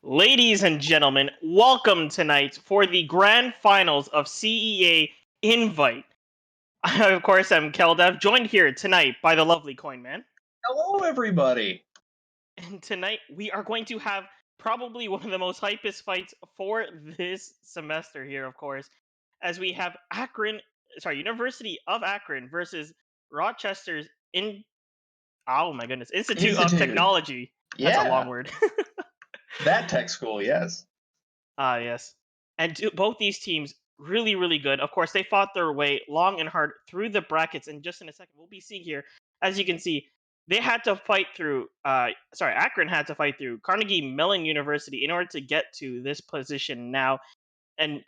Ladies and gentlemen, welcome tonight for the grand finals of CEA Invite. I, of course, am Keldev, joined here tonight by the lovely Coinman. Hello, everybody. And tonight we are going to have probably one of the most hypest fights for this semester here, of course, as we have University of Akron versus Rochester's Institute of Institute. Technology. That's a long Yeah, word. that tech school, yes. Yes. And both these teams really, really good. Of course, they fought their way long and hard through the brackets. And just in a second, we'll be seeing here, as you can see, they had to fight through. Akron had to fight through Carnegie Mellon University in order to get to this position now. And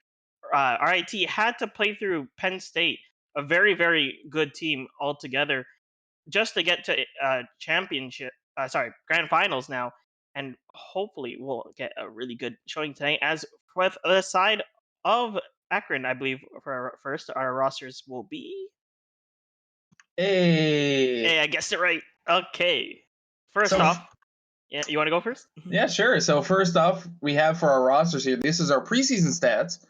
RIT had to play through Penn State, a very, very good team altogether, just to get to grand finals now, and hopefully we'll get a really good showing tonight. As with the side of Akron, I believe for our first, our rosters will be. Hey. Hey, I guessed it right. Okay, first off, yeah, you want to go first? Yeah, sure. So first off, we have for our rosters here, this is our preseason stats.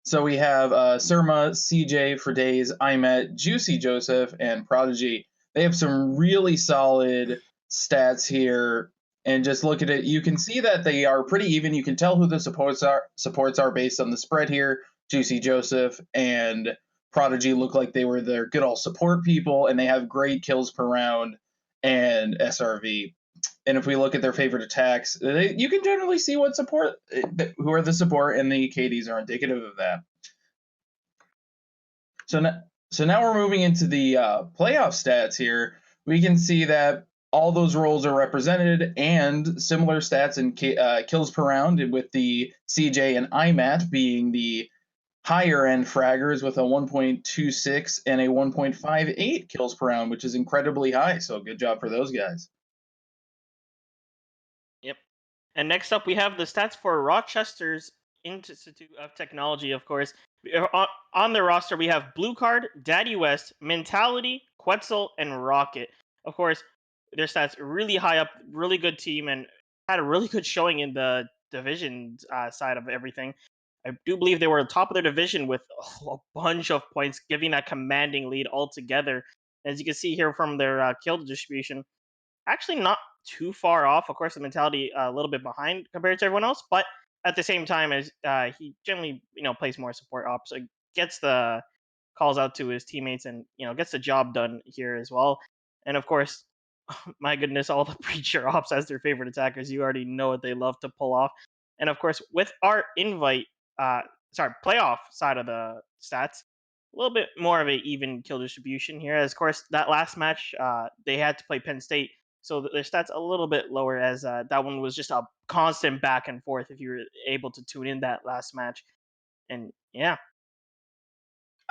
So we have Surma, CJ for days, IMET, Juicy Joseph, and Prodigy. They have some really solid stats here. And just look at it, you can see that they are pretty even. You can tell who the supports are based on the spread here. Juicy Joseph and Prodigy look like they were their good old support people, and they have great kills per round and SRV. And if we look at their favorite attacks, you can generally see what support, who are the support, and the KDs are indicative of that. So now we're moving into the playoff stats here. We can see that all those roles are represented, and similar stats in kills per round, with the CJ and IMAT being the higher end fraggers with a 1.26 and a 1.58 kills per round, which is incredibly high. So good job for those guys. Yep. And next up, we have the stats for Rochester's Institute of Technology, of course. On their roster, we have Blue Card, Daddy West, Mentality, Quetzal, and Rocket. Of course, their stats really high up, really good team, and had a really good showing in the division side of everything. I do believe they were top of their division with a bunch of points, giving that commanding lead altogether. As you can see here from their kill distribution, actually not too far off. Of course, the Mentality a little bit behind compared to everyone else, but at the same time, as he generally plays more support ops, so gets the calls out to his teammates, and gets the job done here as well. And of course, my goodness, all the Preacher ops as their favorite attackers. You already know what they love to pull off. And of course, with our playoff side of the stats, a little bit more of an even kill distribution here. As of course, that last match, they had to play Penn State, so their stats a little bit lower, as that one was just a constant back and forth if you were able to tune in that last match. And yeah.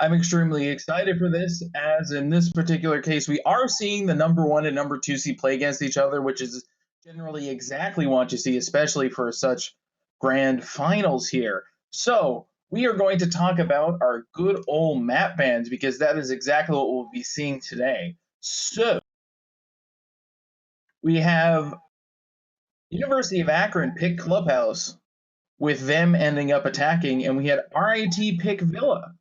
I'm extremely excited for this, as in this particular case, we are seeing the number 1 and number 2 seed play against each other, which is generally exactly what you see, especially for such grand finals here. So we are going to talk about our good old map bans, because that is exactly what we'll be seeing today. So we have University of Akron pick Clubhouse, with them ending up attacking, and we had RIT pick Villa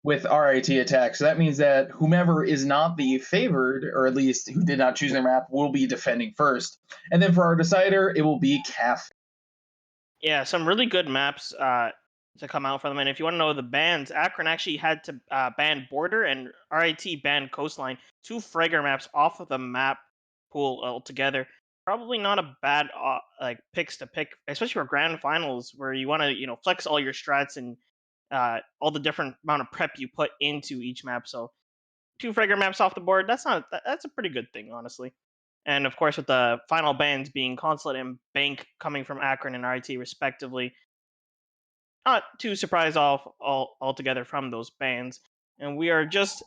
with RIT attack. So that means that whomever is not the favored, or at least who did not choose their map, will be defending first. And then for our decider, it will be Cafe. Yeah, some really good maps to come out for them. And if you want to know the bans, Akron actually had to ban Border, and RIT banned Coastline, two Fragger maps off of the map pool altogether. Probably not a bad picks to pick, especially for grand finals where you want to flex all your strats and all the different amount of prep you put into each map. So two Fragger maps off the board, that's a pretty good thing, honestly. And of course, with the final bans being Consulate and Bank coming from Akron and RIT respectively, not too surprised altogether from those bans. And we are just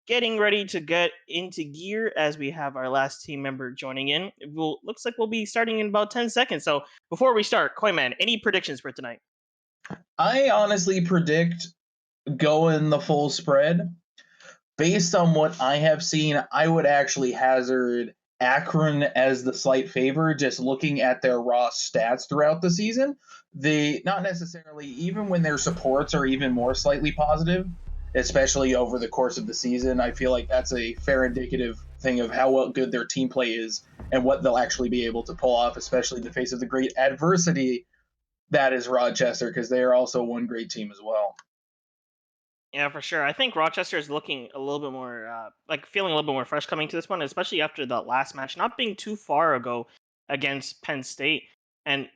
getting ready to get into gear as we have our last team member joining in. Looks like we'll be starting in about 10 seconds. So before we start, Coinman, any predictions for tonight? I honestly predict going the full spread. Based on what I have seen, I would actually hazard Akron as the slight favor, just looking at their raw stats throughout the season. They not necessarily, even when their supports are even more slightly positive, especially over the course of the season. I feel like that's a fair indicative thing of how well good their team play is and what they'll actually be able to pull off, especially in the face of the great adversity that is Rochester, because they are also one great team as well. Yeah, for sure. I think Rochester is looking a little bit more, like feeling a little bit more fresh coming to this one, especially after the last match not being too far ago against Penn State. And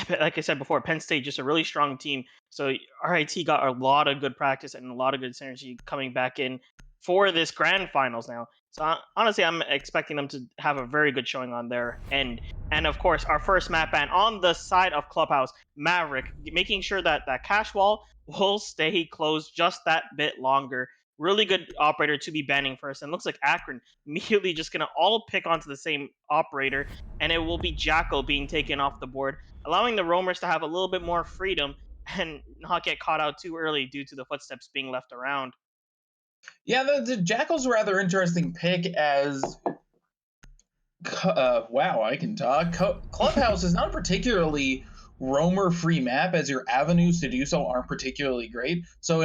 like I said before, Penn State just a really strong team. So RIT got a lot of good practice and a lot of good synergy coming back in for this grand finals now. So honestly, I'm expecting them to have a very good showing on their end. And of course, our first map ban on the side of Clubhouse, Maverick, making sure that that cash wall will stay closed just that bit longer. Really good operator to be banning first. And looks like Akron immediately just going to all pick onto the same operator. And it will be Jackal being taken off the board, allowing the roamers to have a little bit more freedom and not get caught out too early due to the footsteps being left around. Yeah, the Jackal's a rather interesting pick as wow, I can talk. Clubhouse is not a particularly roamer-free map, as your avenues to do so aren't particularly great. So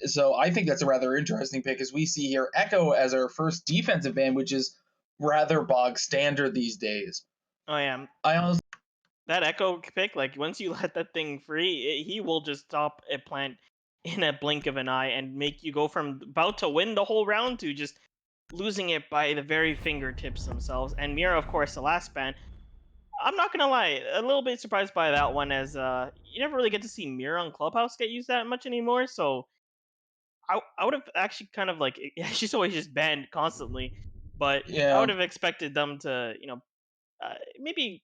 so I think that's a rather interesting pick, as we see here Echo as our first defensive ban, which is rather bog standard these days. Oh yeah, I honestly, that Echo pick, like once you let that thing free, he will just stop a plant in a blink of an eye and make you go from about to win the whole round to just losing it by the very fingertips themselves. And Mira, of course, the last ban. I'm not gonna lie, a little bit surprised by that one, as you never really get to see Mira on Clubhouse get used that much anymore. So I would have actually kind of like she's always just banned constantly, but I yeah. would have expected them to maybe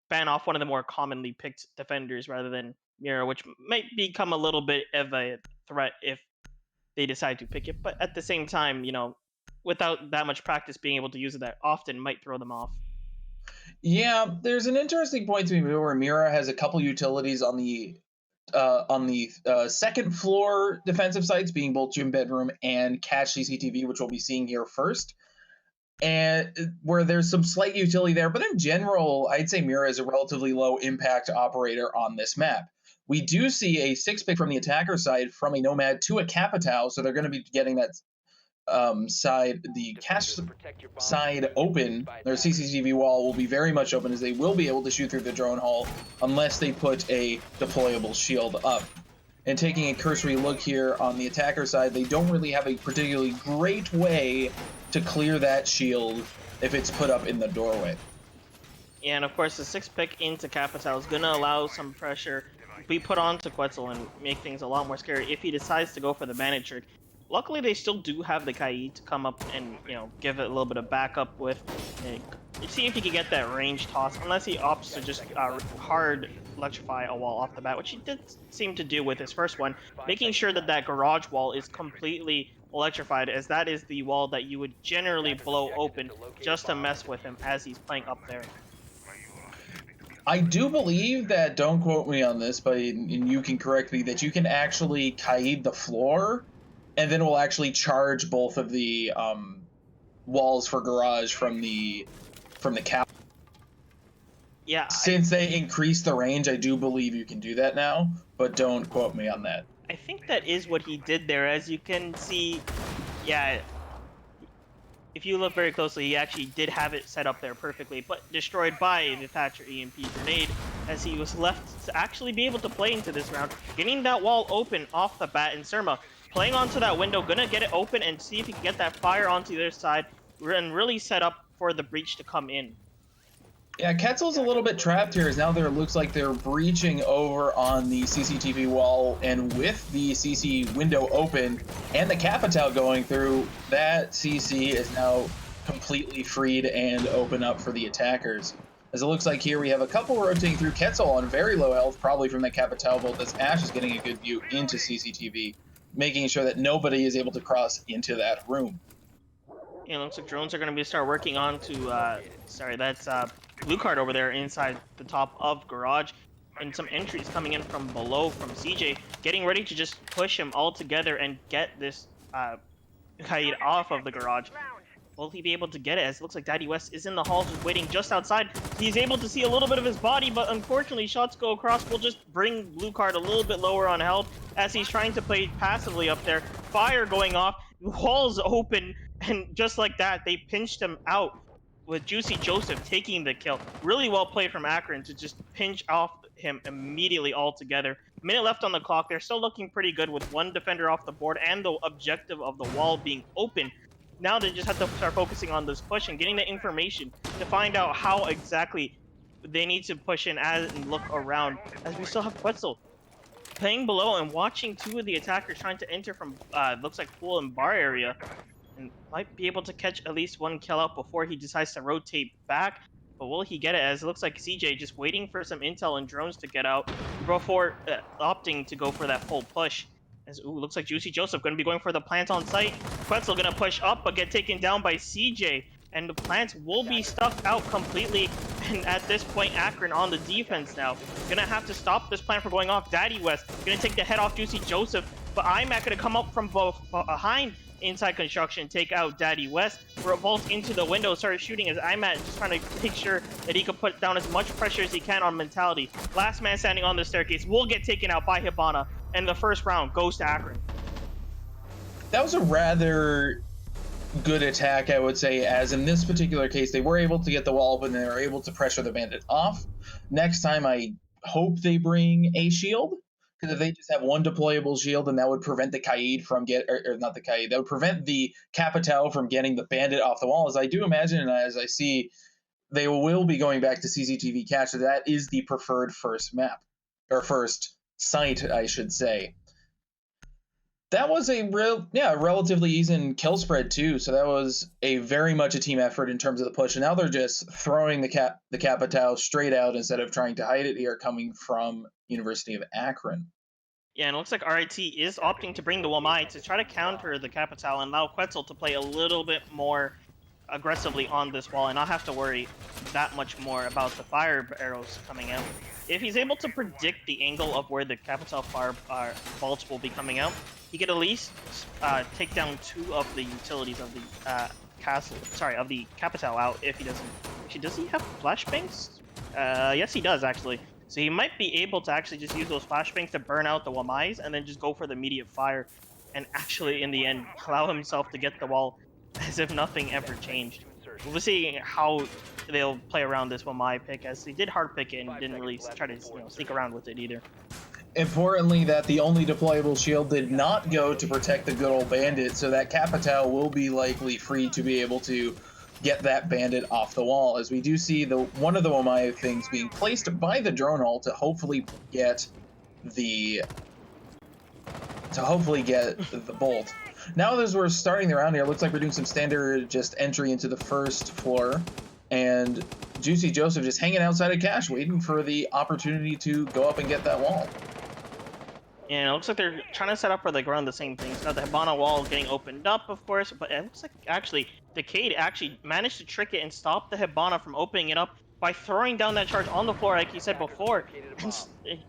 ban off one of the more commonly picked defenders rather than Mira, which might become a little bit of a threat if they decide to pick it. But at the same time, without that much practice, being able to use it that often might throw them off. Yeah, there's an interesting point to me where Mira has a couple utilities on the second floor defensive sites, being both gym bedroom and catch CCTV, which we'll be seeing here first, and where there's some slight utility there. But in general, I'd say Mira is a relatively low impact operator on this map. We do see a 6-pick from the attacker side from a Nomad to a Capital, so they're going to be getting that the cache side open. Their CCTV wall will be very much open, as they will be able to shoot through the drone hull unless they put a deployable shield up. And taking a cursory look here on the attacker side, they don't really have a particularly great way to clear that shield if it's put up in the doorway. Yeah, and of course, the 6 pick into Capital is going to allow some pressure be put onto Quetzal and make things a lot more scary if he decides to go for the Bandit trick. Luckily, they still do have the Kai to come up and, give it a little bit of backup with. See if he can get that range toss, unless he opts to just hard electrify a wall off the bat, which he did seem to do with his first one, making sure that that garage wall is completely electrified, as that is the wall that you would generally blow open just to mess with him as he's playing up there. I do believe that, don't quote me on this, but and you can correct me, that you can actually Kaid the floor, and then we'll actually charge both of the walls for garage from the cap. Yeah, Since they increased the range, I do believe you can do that now, but don't quote me on that. I think that is what he did there. As you can see, yeah, if you look very closely, he actually did have it set up there perfectly, but destroyed by the Thatcher EMP grenade, as he was left to actually be able to play into this round, getting that wall open off the bat. And Surma playing onto that window, gonna get it open and see if he can get that fire onto their side and really set up for the breach to come in. Yeah, Quetzal's a little bit trapped here, as now there looks like they're breaching over on the CCTV wall, and with the CC window open and the Capital going through, that CC is now completely freed and open up for the attackers. As it looks like here we have a couple rotating through. Quetzal on very low health, probably from the Capital bolt, as Ash is getting a good view into CCTV, making sure that nobody is able to cross into that room. Yeah, looks like drones are going to be start working on to, sorry, that's blue card over there inside the top of garage, and some entries coming in from below from CJ, getting ready to just push him all together and get this Kaid off of the garage. Will he be able to get it? As it looks like Daddy West is in the hall, just waiting just outside. He's able to see a little bit of his body, but unfortunately, shots go across. Will just bring Blue Card a little bit lower on health as he's trying to play passively up there. Fire going off, walls open, and just like that, they pinched him out with Juicy Joseph taking the kill. Really well played from Akron to just pinch off him immediately altogether. Minute left on the clock. They're still looking pretty good with one defender off the board and the objective of the wall being open. Now they just have to start focusing on this push and getting the information to find out how exactly they need to push in and look around. As we still have Quetzal playing below and watching two of the attackers trying to enter from looks like pool and bar area, and might be able to catch at least one kill out before he decides to rotate back. But will he get it? As it looks like CJ just waiting for some intel and drones to get out before opting to go for that full push. As looks like Juicy Joseph going to be going for the plant on site. Quetzal going to push up but get taken down by CJ. And the plants will be stuck out completely. And at this point, Akron on the defense now. Going to have to stop this plant from going off. Daddy West going to take the head off Juicy Joseph. But iMac going to come up from behind inside construction, take out Daddy West. Revolts into the window, started shooting as iMac just trying to make sure that he could put down as much pressure as he can on Mentality. Last man standing on the staircase will get taken out by Hibana. And the first round goes to Akron. That was a rather good attack, I would say, as in this particular case, they were able to get the wall open and they were able to pressure the bandit off. Next time, I hope they bring a shield, because if they just have one deployable shield, then that would prevent the Kaid from not the Kaid, that would prevent the Capital from getting the bandit off the wall. As I do imagine, and as I see, they will be going back to CCTV catch. So that is the preferred first map, or first site, I should say. That was a relatively easy kill spread too. So that was a very much a team effort in terms of the push. And now they're just throwing the Capital straight out instead of trying to hide it here, coming from University of Akron. Yeah, and it looks like RIT is opting to bring the Wamai to try to counter the Capital and allow Quetzal to play a little bit more aggressively on this wall and not have to worry that much more about the fire arrows coming out. If he's able to predict the angle of where the Capital fire bolts will be coming out, he could at least take down two of the utilities of the of the Capital out if he doesn't. Actually, does he have flashbangs? Yes, he does actually. So he might be able to actually just use those flashbangs to burn out the Wamais and then just go for the immediate fire and actually in the end allow himself to get the wall as if nothing ever changed. We'll see how they'll play around this Wamai pick, as they did hard pick it and didn't really try to sneak around with it either. Importantly, that the only deployable shield did not go to protect the good old bandit, so that Capital will be likely free to be able to get that bandit off the wall, as we do see one of the Wamai things being placed by the drone hall to hopefully get the bolt. Now as we're starting the round here, it looks like we're doing some standard just entry into the first floor, and Juicy Joseph just hanging outside of cash, waiting for the opportunity to go up and get that wall. And it looks like they're trying to set up where they run the same things. Now the Hibana wall getting opened up, of course, but it looks like actually the Cade actually managed to trick it and stop the Hibana from opening it up by throwing down that charge on the floor, like he said before, and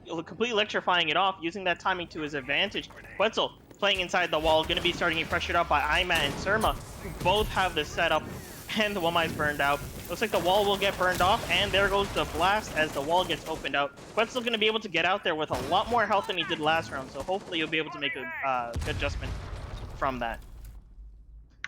completely electrifying it off, using that timing to his advantage. Quetzal playing inside the wall, going to be starting to get pressured out by Ima and Surma, who both have this setup, and the Wamai's burned out. Looks like the wall will get burned off, and there goes the blast as the wall gets opened out. Quetzal going to be able to get out there with a lot more health than he did last round, so hopefully he'll be able to make a good adjustment from that.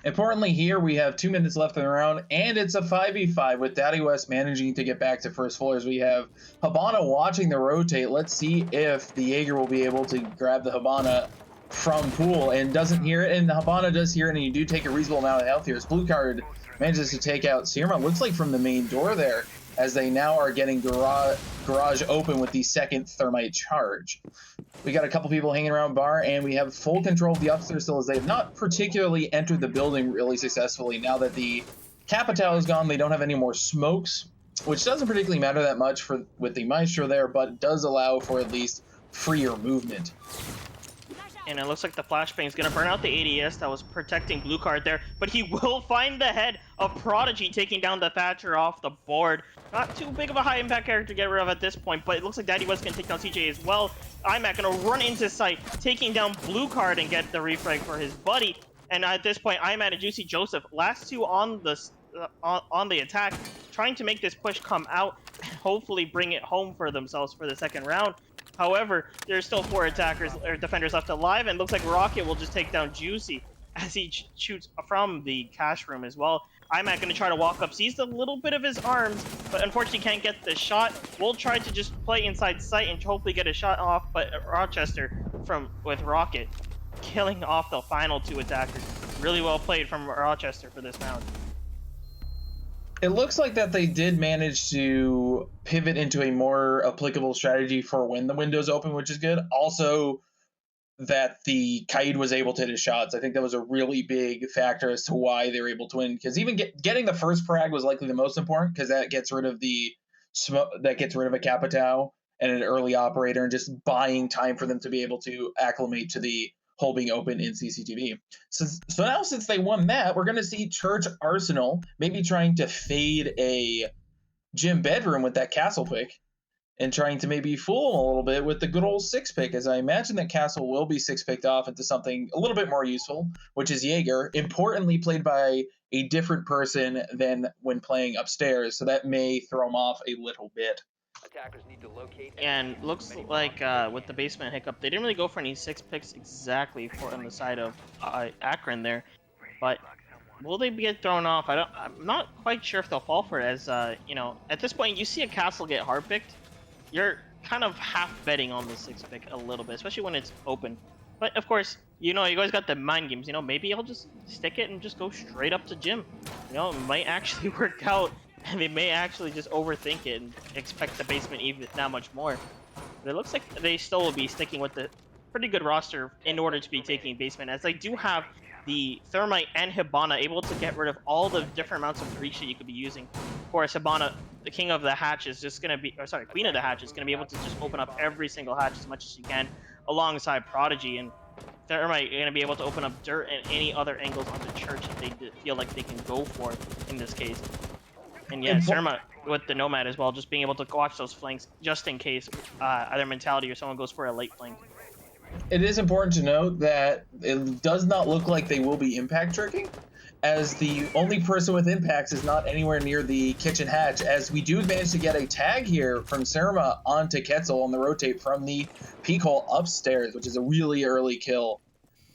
Importantly here, we have 2 minutes left in the round, and it's a 5v5 with Daddy West managing to get back to first floor as we have Hibana watching the rotate. Let's see if the Jaeger will be able to grab the Hibana from pool, and doesn't hear it, and Hibana does hear it, and you do take a reasonable amount of health here as Blue Card manages to take out Sirma. Looks like from the main door there, as they now are getting garage open with the second thermite charge. We got a couple people hanging around bar, and we have full control of the upstairs still, as they have not particularly entered the building really successfully. Now that the Capital is gone, they don't have any more smokes, which doesn't particularly matter that much with the Maestro there, but it does allow for at least freer movement. And it looks like the flashbang is going to burn out the ADS that was protecting Blue Card there, but he will find the head of Prodigy, taking down the Thatcher off the board. Not too big of a high impact character to get rid of at this point, but it looks like Daddy West can take down CJ as well. iMac going to run into sight, taking down Blue Card and get the refrag for his buddy. And at this point, I'm at a Juicy Joseph. Last two on the attack, trying to make this push come out and hopefully bring it home for themselves for the second round. However, there's still 4 attackers or defenders left alive, and looks like Rocket will just take down Juicy as he shoots from the cash room as well. I'm going to try to walk up, sees a little bit of his arms, but unfortunately can't get the shot. We'll try to just play inside sight and hopefully get a shot off, but Rochester with Rocket killing off the final 2 attackers. Really well played from Rochester for this round. It looks like that they did manage to pivot into a more applicable strategy for when the window's open, which is good. Also, that the Kaid was able to hit his shots. I think that was a really big factor as to why they were able to win. Because even getting the first frag was likely the most important, because that gets rid of a Capitao and an early operator, and just buying time for them to be able to acclimate to the hole being open in CCTV. So now, since they won that, we're going to see Church Arsenal maybe trying to fade a gym bedroom with that castle pick, and trying to maybe fool them a little bit with the good old 6 pick, as I imagine that castle will be 6 picked off into something a little bit more useful, which is Jaeger, importantly played by a different person than when playing upstairs, so that may throw them off a little bit. Attackers need to locate and looks like with the basement hiccup, they didn't really go for any 6 picks exactly for on the side of Akron there, but will they get thrown off? I'm not quite sure if they'll fall for it, as you know, at this point you see a castle get hard picked, you're kind of half betting on the 6 pick a little bit, especially when it's open. But of course, you know, you guys got the mind games, you know, maybe I'll just stick it and just go straight up to gym. You know, it might actually work out, and they may actually just overthink it and expect the basement even that much more. But it looks like they still will be sticking with the pretty good roster in order to be taking basement, as they do have the Thermite and Hibana able to get rid of all the different amounts of breach that you could be using. Of course, Hibana, the king of the hatch, is just going to be, or sorry, queen of the hatch, is going to be able to just open up every single hatch as much as she can, alongside Prodigy, and Thermite going to be able to open up dirt and any other angles on the church that they feel like they can go for in this case. And yeah, Surma with the Nomad as well, just being able to watch those flanks just in case either Mentality or someone goes for a late flank. It is important to note that it does not look like they will be impact tricking, as the only person with impacts is not anywhere near the kitchen hatch, as we do manage to get a tag here from Surma onto Quetzal on the rotate from the peak hole upstairs, which is a really early kill,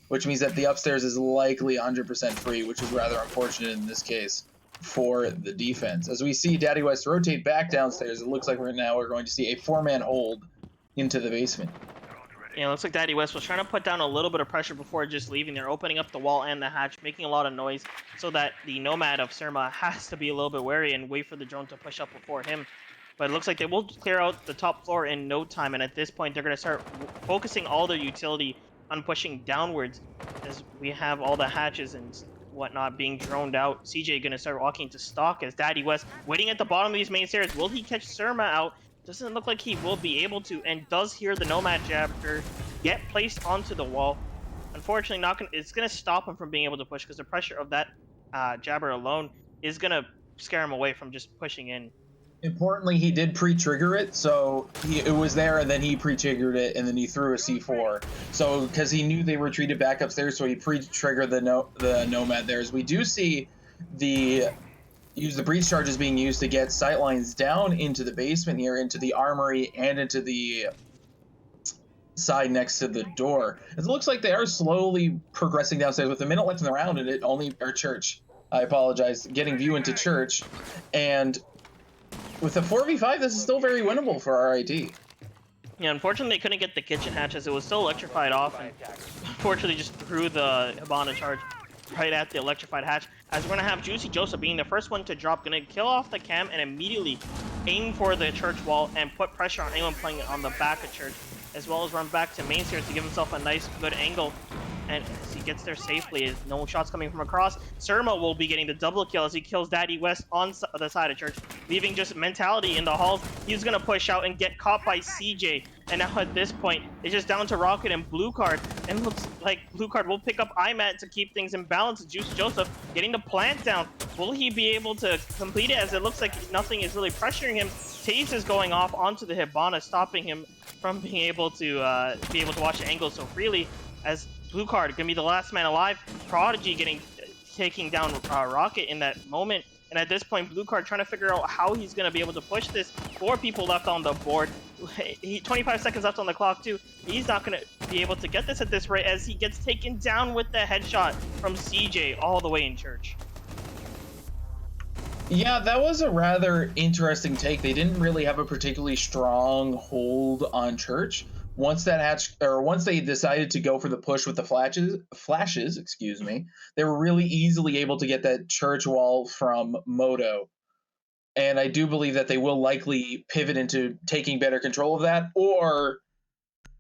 which means that the upstairs is likely 100% free, which is rather unfortunate in this case for the defense. As we see Daddy West rotate back downstairs, it looks like we're going to see a 4-man hold into the basement. Yeah, it looks like Daddy West was trying to put down a little bit of pressure before just leaving. They're opening up the wall and the hatch, making a lot of noise, so that the Nomad of Surma has to be a little bit wary and wait for the drone to push up before him. But it looks like they will clear out the top floor in no time, and at this point they're going to start focusing all their utility on pushing downwards, as we have all the hatches and whatnot being droned out. CJ going to start walking to stock, as Daddy West waiting at the bottom of these main stairs. Will he catch Surma out? Doesn't look like he will be able to, and does hear the Nomad Jabber get placed onto the wall. Unfortunately, it's going to stop him from being able to push, because the pressure of that Jabber alone is going to scare him away from just pushing in. Importantly, he did pre-trigger it, so it was there, and then he pre-triggered it, and then he threw a C4. So, because he knew they retreated back upstairs, so he pre-triggered the Nomad there. As we do see use the breach charges being used to get sightlines down into the basement here, into the armory, and into the side next to the door. It looks like they are slowly progressing downstairs with a minute left in the round, and church. I apologize. Getting view into church, and with a 4v5, this is still very winnable for RIT. Yeah, unfortunately, they couldn't get the kitchen hatch, as it was still electrified off, and unfortunately just threw the Hibana charge right at the electrified hatch, as we're going to have Juicy Joseph being the first one to drop, going to kill off the cam and immediately aim for the church wall and put pressure on anyone playing it on the back of church, as well as run back to main stairs to give himself a nice, good angle. And as he gets there safely, as no shots coming from across, Surma will be getting the double kill as he kills Daddy West on the side of church, leaving just Mentality in the halls. He's going to push out and get caught by CJ. And now at this point, it's just down to Rocket and Blue Card. And looks like Blue Card will pick up IMAT to keep things in balance. Juicy Joseph getting the plant down. Will he be able to complete it, as it looks like nothing is really pressuring him? Taze is going off onto the Hibana, stopping him from being able to watch the angle so freely, as Blue card gonna be the last man alive. Prodigy taking down Rocket in that moment. And at this point, Blue card trying to figure out how he's gonna be able to push this. 4 people left on the board. 25 seconds left on the clock too. He's not gonna be able to get this at this rate as he gets taken down with the headshot from CJ all the way in church. Yeah, that was a rather interesting take. They didn't really have a particularly strong hold on church. Once they decided to go for the push with the flashes, excuse me, they were really easily able to get that church wall from Moto. And I do believe that they will likely pivot into taking better control of that, or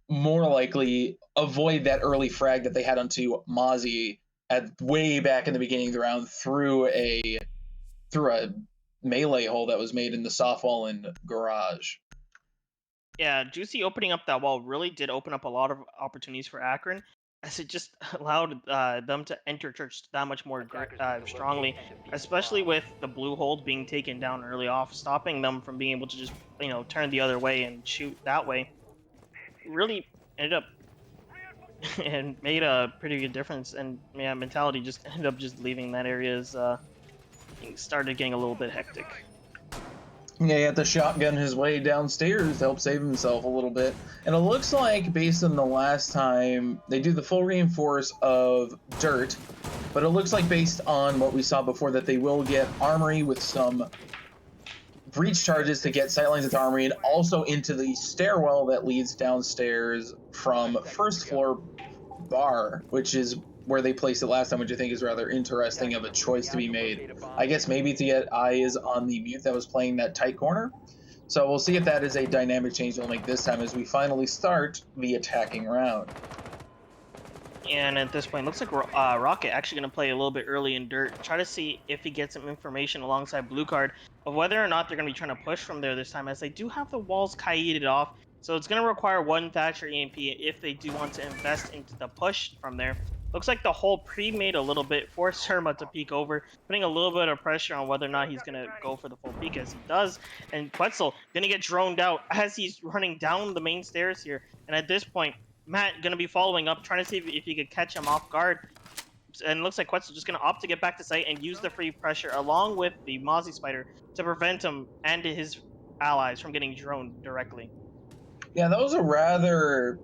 more likely avoid that early frag that they had onto Mozzie at way back in the beginning of the round through a melee hole that was made in the soft wall and garage. Yeah, Juicy opening up that wall really did open up a lot of opportunities for Akron, as it just allowed them to enter church that much more strongly, especially with the blue hold being taken down early off, stopping them from being able to just, turn the other way and shoot that way. Really ended up and made a pretty good difference, and yeah, Mentality just ended up just leaving that area as things started getting a little bit hectic. Yeah, he had to shotgun his way downstairs to help save himself a little bit. And it looks like, based on the last time, they do the full reinforce of dirt, but it looks like, based on what we saw before, that they will get armory with some breach charges to get sightlines into armory, and also into the stairwell that leads downstairs from first floor bar, which is where they placed it last time, which I think is rather interesting of a choice to be made. I guess maybe to get eyes on the mute that was playing that tight corner. So we'll see if that is a dynamic change they'll make this time as we finally start the attacking round. And at this point, looks like Rocket actually going to play a little bit early in dirt, try to see if he gets some information alongside Blue card of whether or not they're going to be trying to push from there this time, as they do have the walls kited off. So it's going to require 1 Thatcher EMP if they do want to invest into the push from there. Looks like the hole pre-made a little bit, forced Surma to peek over, putting a little bit of pressure on whether or not he's going to go for the full peek, as he does. And Quetzal going to get droned out as he's running down the main stairs here. And at this point, Matt going to be following up, trying to see if he could catch him off guard. And it looks like Quetzal just going to opt to get back to site and use the free pressure along with the Mozzie Spider to prevent him and his allies from getting droned directly. Yeah, that was a rather...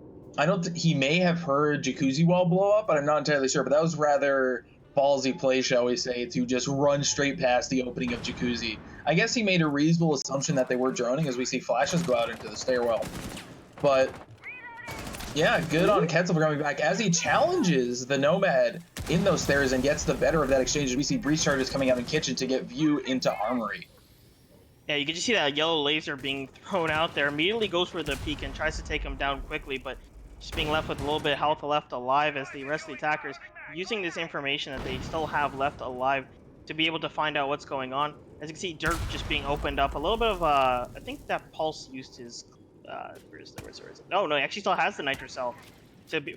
he may have heard Jacuzzi Wall blow up, but I'm not entirely sure. But that was rather ballsy play, shall we say, to just run straight past the opening of Jacuzzi. I guess he made a reasonable assumption that they were droning, as we see flashes go out into the stairwell. But yeah, good on Quetzal for coming back as he challenges the Nomad in those stairs and gets the better of that exchange. As we see breach charges coming out in kitchen to get view into armory. Yeah, you can just see that yellow laser being thrown out there. Immediately goes for the peek and tries to take him down quickly, but just being left with a little bit of health left alive, as the rest of the attackers using this information that they still have left alive to be able to find out what's going on. As you can see, dirt just being opened up. A little bit of I think that Pulse used his where is it? Oh no, he actually still has the Nitrocell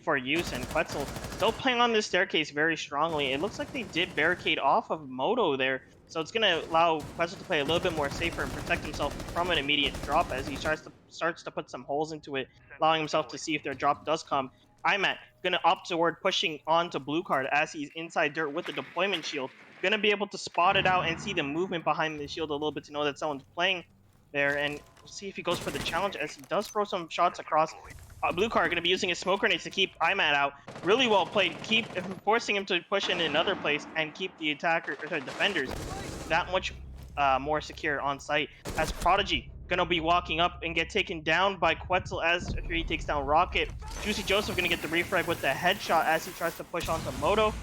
for use, and Quetzal still playing on this staircase very strongly. It looks like they did barricade off of Moto there, so it's going to allow Quetzal to play a little bit more safer and protect himself from an immediate drop as he starts to put some holes into it, allowing himself to see if their drop does come. Imat going to opt toward pushing onto Blue card as he's inside dirt with the deployment shield. Going to be able to spot it out and see the movement behind the shield a little bit to know that someone's playing there, and we'll see if he goes for the challenge as he does throw some shots across. Blue card going to be using his smoke grenades to keep Imat out. Really well played, forcing him to push in another place and keep the defenders that much more secure on site. As Prodigy going to be walking up and get taken down by Quetzal as he takes down Rocket. Juicy Joseph going to get the refrag with the headshot as he tries to push onto Moto.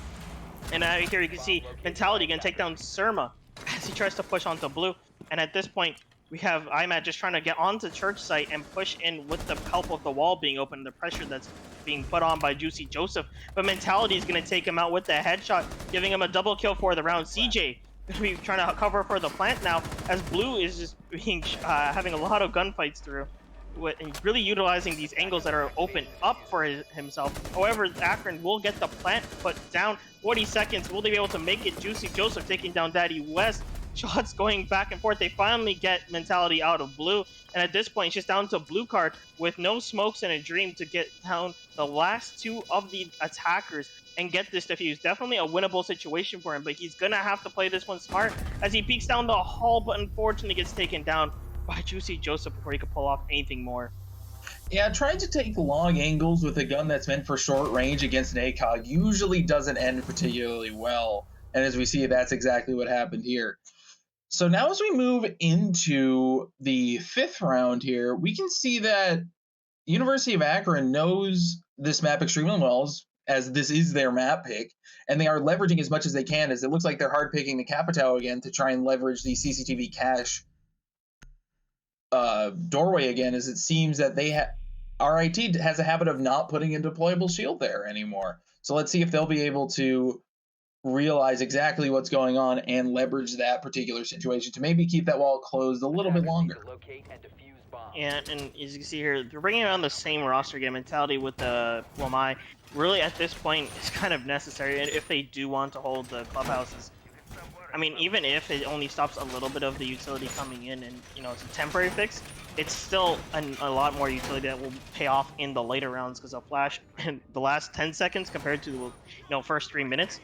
And here you can see Mentality going to take down Surma as he tries to push onto Blue. And at this point, we have Imat just trying to get onto church site and push in with the help of the wall being open, the pressure that's being put on by Juicy Joseph. But Mentality is going to take him out with the headshot, giving him a double kill for the round. CJ going to be trying to cover for the plant now, as Blue is just being having a lot of gunfights through, and really utilizing these angles that are open up for himself. However, Akron will get the plant put down. 40 seconds. Will they be able to make it? Juicy Joseph taking down Daddy West. shots going back and forth. They finally get Mentality out of blue, and at this point, it's just down to blue card with no smokes and a dream to get down the last two of the attackers and get this defused. Definitely a winnable situation for him, but he's gonna have to play this one smart as he peeks down the hall, but unfortunately gets taken down by Juicy Joseph before he could pull off anything more. Yeah, trying to take long angles with a gun that's meant for short range against an ACOG usually doesn't end particularly well. And as we see, that's exactly what happened here. So now as we move into the 5th round here, we can see that University of Akron knows this map extremely well, as this is their map pick, and they are leveraging as much as they can, as it looks like they're hard picking the Capitao again to try and leverage the CCTV cache doorway again, as it seems that RIT has a habit of not putting a deployable shield there anymore. So let's see if they'll be able to realize exactly what's going on and leverage that particular situation to maybe keep that wall closed a little bit longer. And as you can see here, they're bringing on the same roster again, Mentality with the Wamai. Really, at this point, it's kind of necessary, and if they do want to hold the clubhouses. I mean, even if it only stops a little bit of the utility coming in and, you know, it's a temporary fix, it's still a lot more utility that will pay off in the later rounds, because a flash in the last 10 seconds compared to the, you know, first 3 minutes,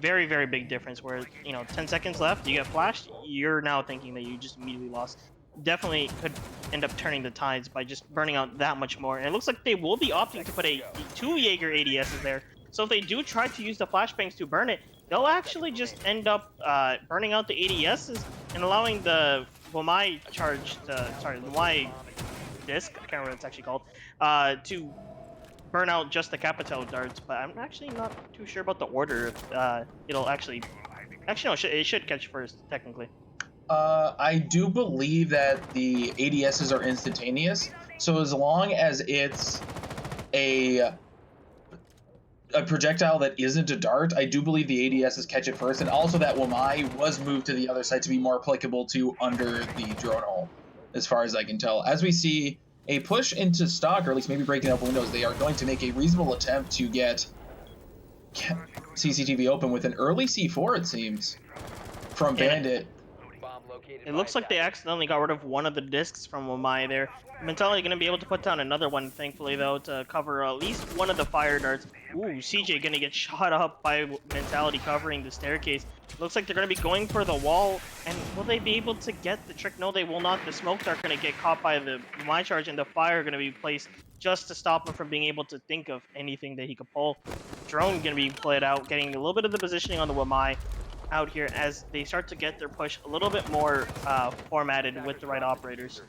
very, very big difference, where, you know, 10 seconds left, you get flashed, you're now thinking that you just immediately lost. Definitely could end up turning the tides by just burning out that much more. And it looks like they will be opting to put two Jaeger ADSs there. So if they do try to use the flashbangs to burn it, they'll actually just end up burning out the ADSs and allowing the Wamai the Wamai disc, I can't remember what it's actually called, to burn out just the Capitao darts. But I'm actually not too sure about the order if it'll actually no, it should catch first, technically. I do believe that the ADSs are instantaneous, so as long as it's a projectile that isn't a dart, I do believe the ADSs catch it first, and also that Wamai was moved to the other side to be more applicable to under the drone hole, as far as I can tell. As we see a push into stock, or at least maybe breaking up windows, they are going to make a reasonable attempt to get CCTV open with an early C4, it seems, from Bandit. It looks like they accidentally got rid of one of the discs from Wamai there. Mentality going to be able to put down another one, thankfully, though, to cover at least one of the fire darts. Ooh, CJ going to get shot up by Mentality covering the staircase. Looks like they're going to be going for the wall, and will they be able to get the trick? No, they will not. The smoke dart going to get caught by the Wamai charge, and the fire going to be placed just to stop him from being able to think of anything that he could pull. Drone going to be played out, getting a little bit of the positioning on the Wamai out here as they start to get their push a little bit more formatted with the right operators.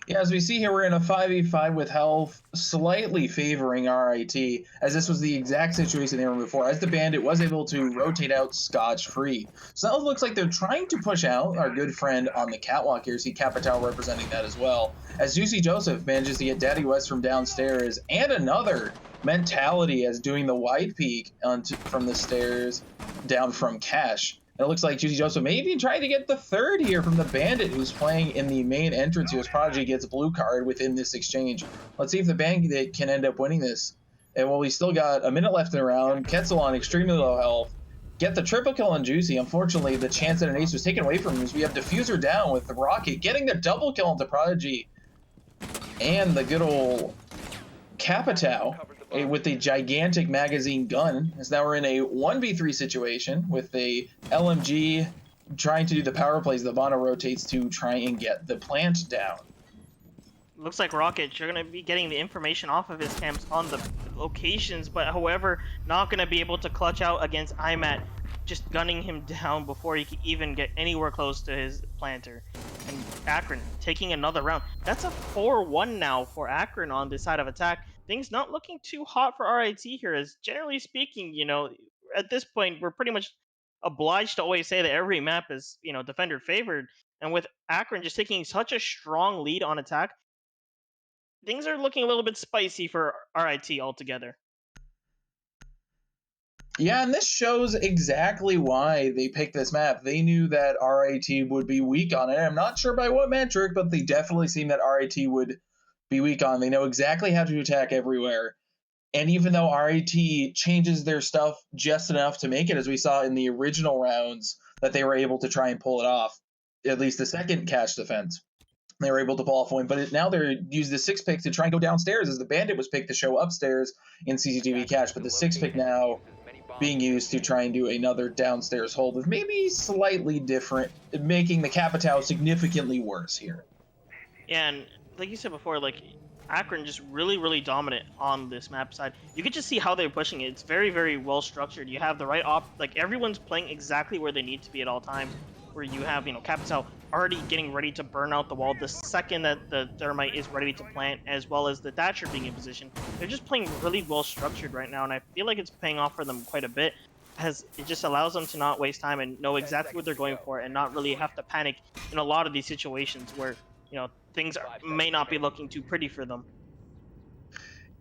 Yeah, as we see here, we're in a 5v5 with health slightly favoring RIT, as this was the exact situation they were in before, as the Bandit was able to rotate out scotch-free. So now it looks like they're trying to push out our good friend on the catwalk here. See Capitao representing that as well, as Juicy Joseph manages to get Daddy West from downstairs, and another Mentality as doing the wide peek from the stairs down from Cash. And it looks like Juicy Joseph may be trying to get the third here from the Bandit, who's playing in the main entrance here as Prodigy gets a blue card within this exchange. Let's see if the Bandit can end up winning this. And while we still got a minute left in the round, Ketzel on extremely low health. Get the triple kill on Juicy. Unfortunately, the chance at an ace was taken away from him as we have Diffuser down with the Rocket getting the double kill onto Prodigy. And the good old Capitao with the gigantic magazine gun, as now we're in a 1v3 situation with a LMG trying to do the power plays. The Bono rotates to try and get the plant down. Looks like Rocket, you're going to be getting the information off of his camps on the locations, but however, not going to be able to clutch out against IMAT, just gunning him down before he can even get anywhere close to his planter. And Akron taking another round. That's a 4-1 now for Akron on this side of attack. Things not looking too hot for RIT here, as generally speaking, you know, at this point, we're pretty much obliged to always say that every map is, you know, defender favored. And with Akron just taking such a strong lead on attack, things are looking a little bit spicy for RIT altogether. Yeah, and this shows exactly why they picked this map. They knew that RIT would be weak on it. I'm not sure by what metric, but they definitely seem that RIT would be weak on. They know exactly how to attack everywhere. And even though RIT changes their stuff just enough to make it, as we saw in the original rounds, that they were able to try and pull it off. At least the second catch defense, they were able to pull off one. But now they're using the 6-pick to try and go downstairs, as the bandit was picked to show upstairs in CCTV catch, but the 6-pick now being used to try and do another downstairs hold with maybe slightly different, making the Capitao significantly worse here. Yeah, and like you said before, like Akron just really dominant on this map side. You could just see how they're pushing it. It's very well structured. You have the right like everyone's playing exactly where they need to be at all times. Where you have, Capitao already getting ready to burn out the wall the second that the thermite is ready to plant, as well as the Thatcher being in position. They're just playing really well structured right now, and I feel like it's paying off for them quite a bit, as it just allows them to not waste time and know exactly what they're going for, and not really have to panic in a lot of these situations where things may not be looking too pretty for them.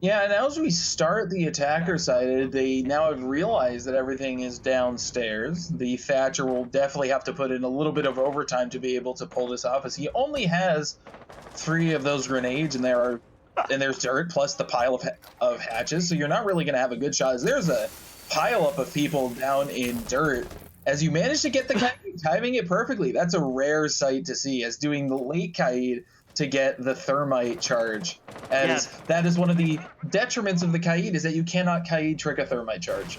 Yeah, and as we start the attacker side, they now have realized that everything is downstairs. The Thatcher will definitely have to put in a little bit of overtime to be able to pull this off, as he only has 3 of those grenades, and there's dirt plus the pile of hatches, so you're not really going to have a good shot. As there's a pile up of people down in dirt, as you manage to get the Kaid, timing it perfectly. That's a rare sight to see, as doing the late Kaid to get the thermite charge, as that is one of the detriments of the Kaid, is that you cannot Kaid trick a thermite charge.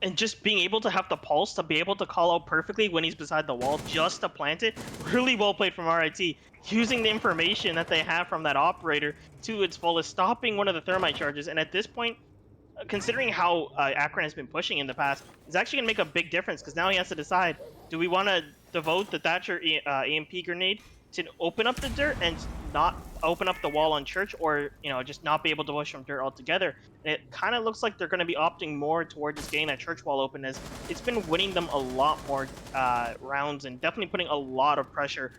And just being able to have the pulse to be able to call out perfectly when he's beside the wall just to plant it, really well played from RIT, using the information that they have from that operator to its fullest, stopping one of the thermite charges. And at this point, considering how Akron has been pushing in the past, it's actually going to make a big difference, because now he has to decide, do we want to devote the Thatcher EMP grenade to open up the dirt and not open up the wall on Church, or just not be able to push from dirt altogether? And it kind of looks like they're going to be opting more towards just getting that Church wall open, as it's been winning them a lot more rounds, and definitely putting a lot of pressure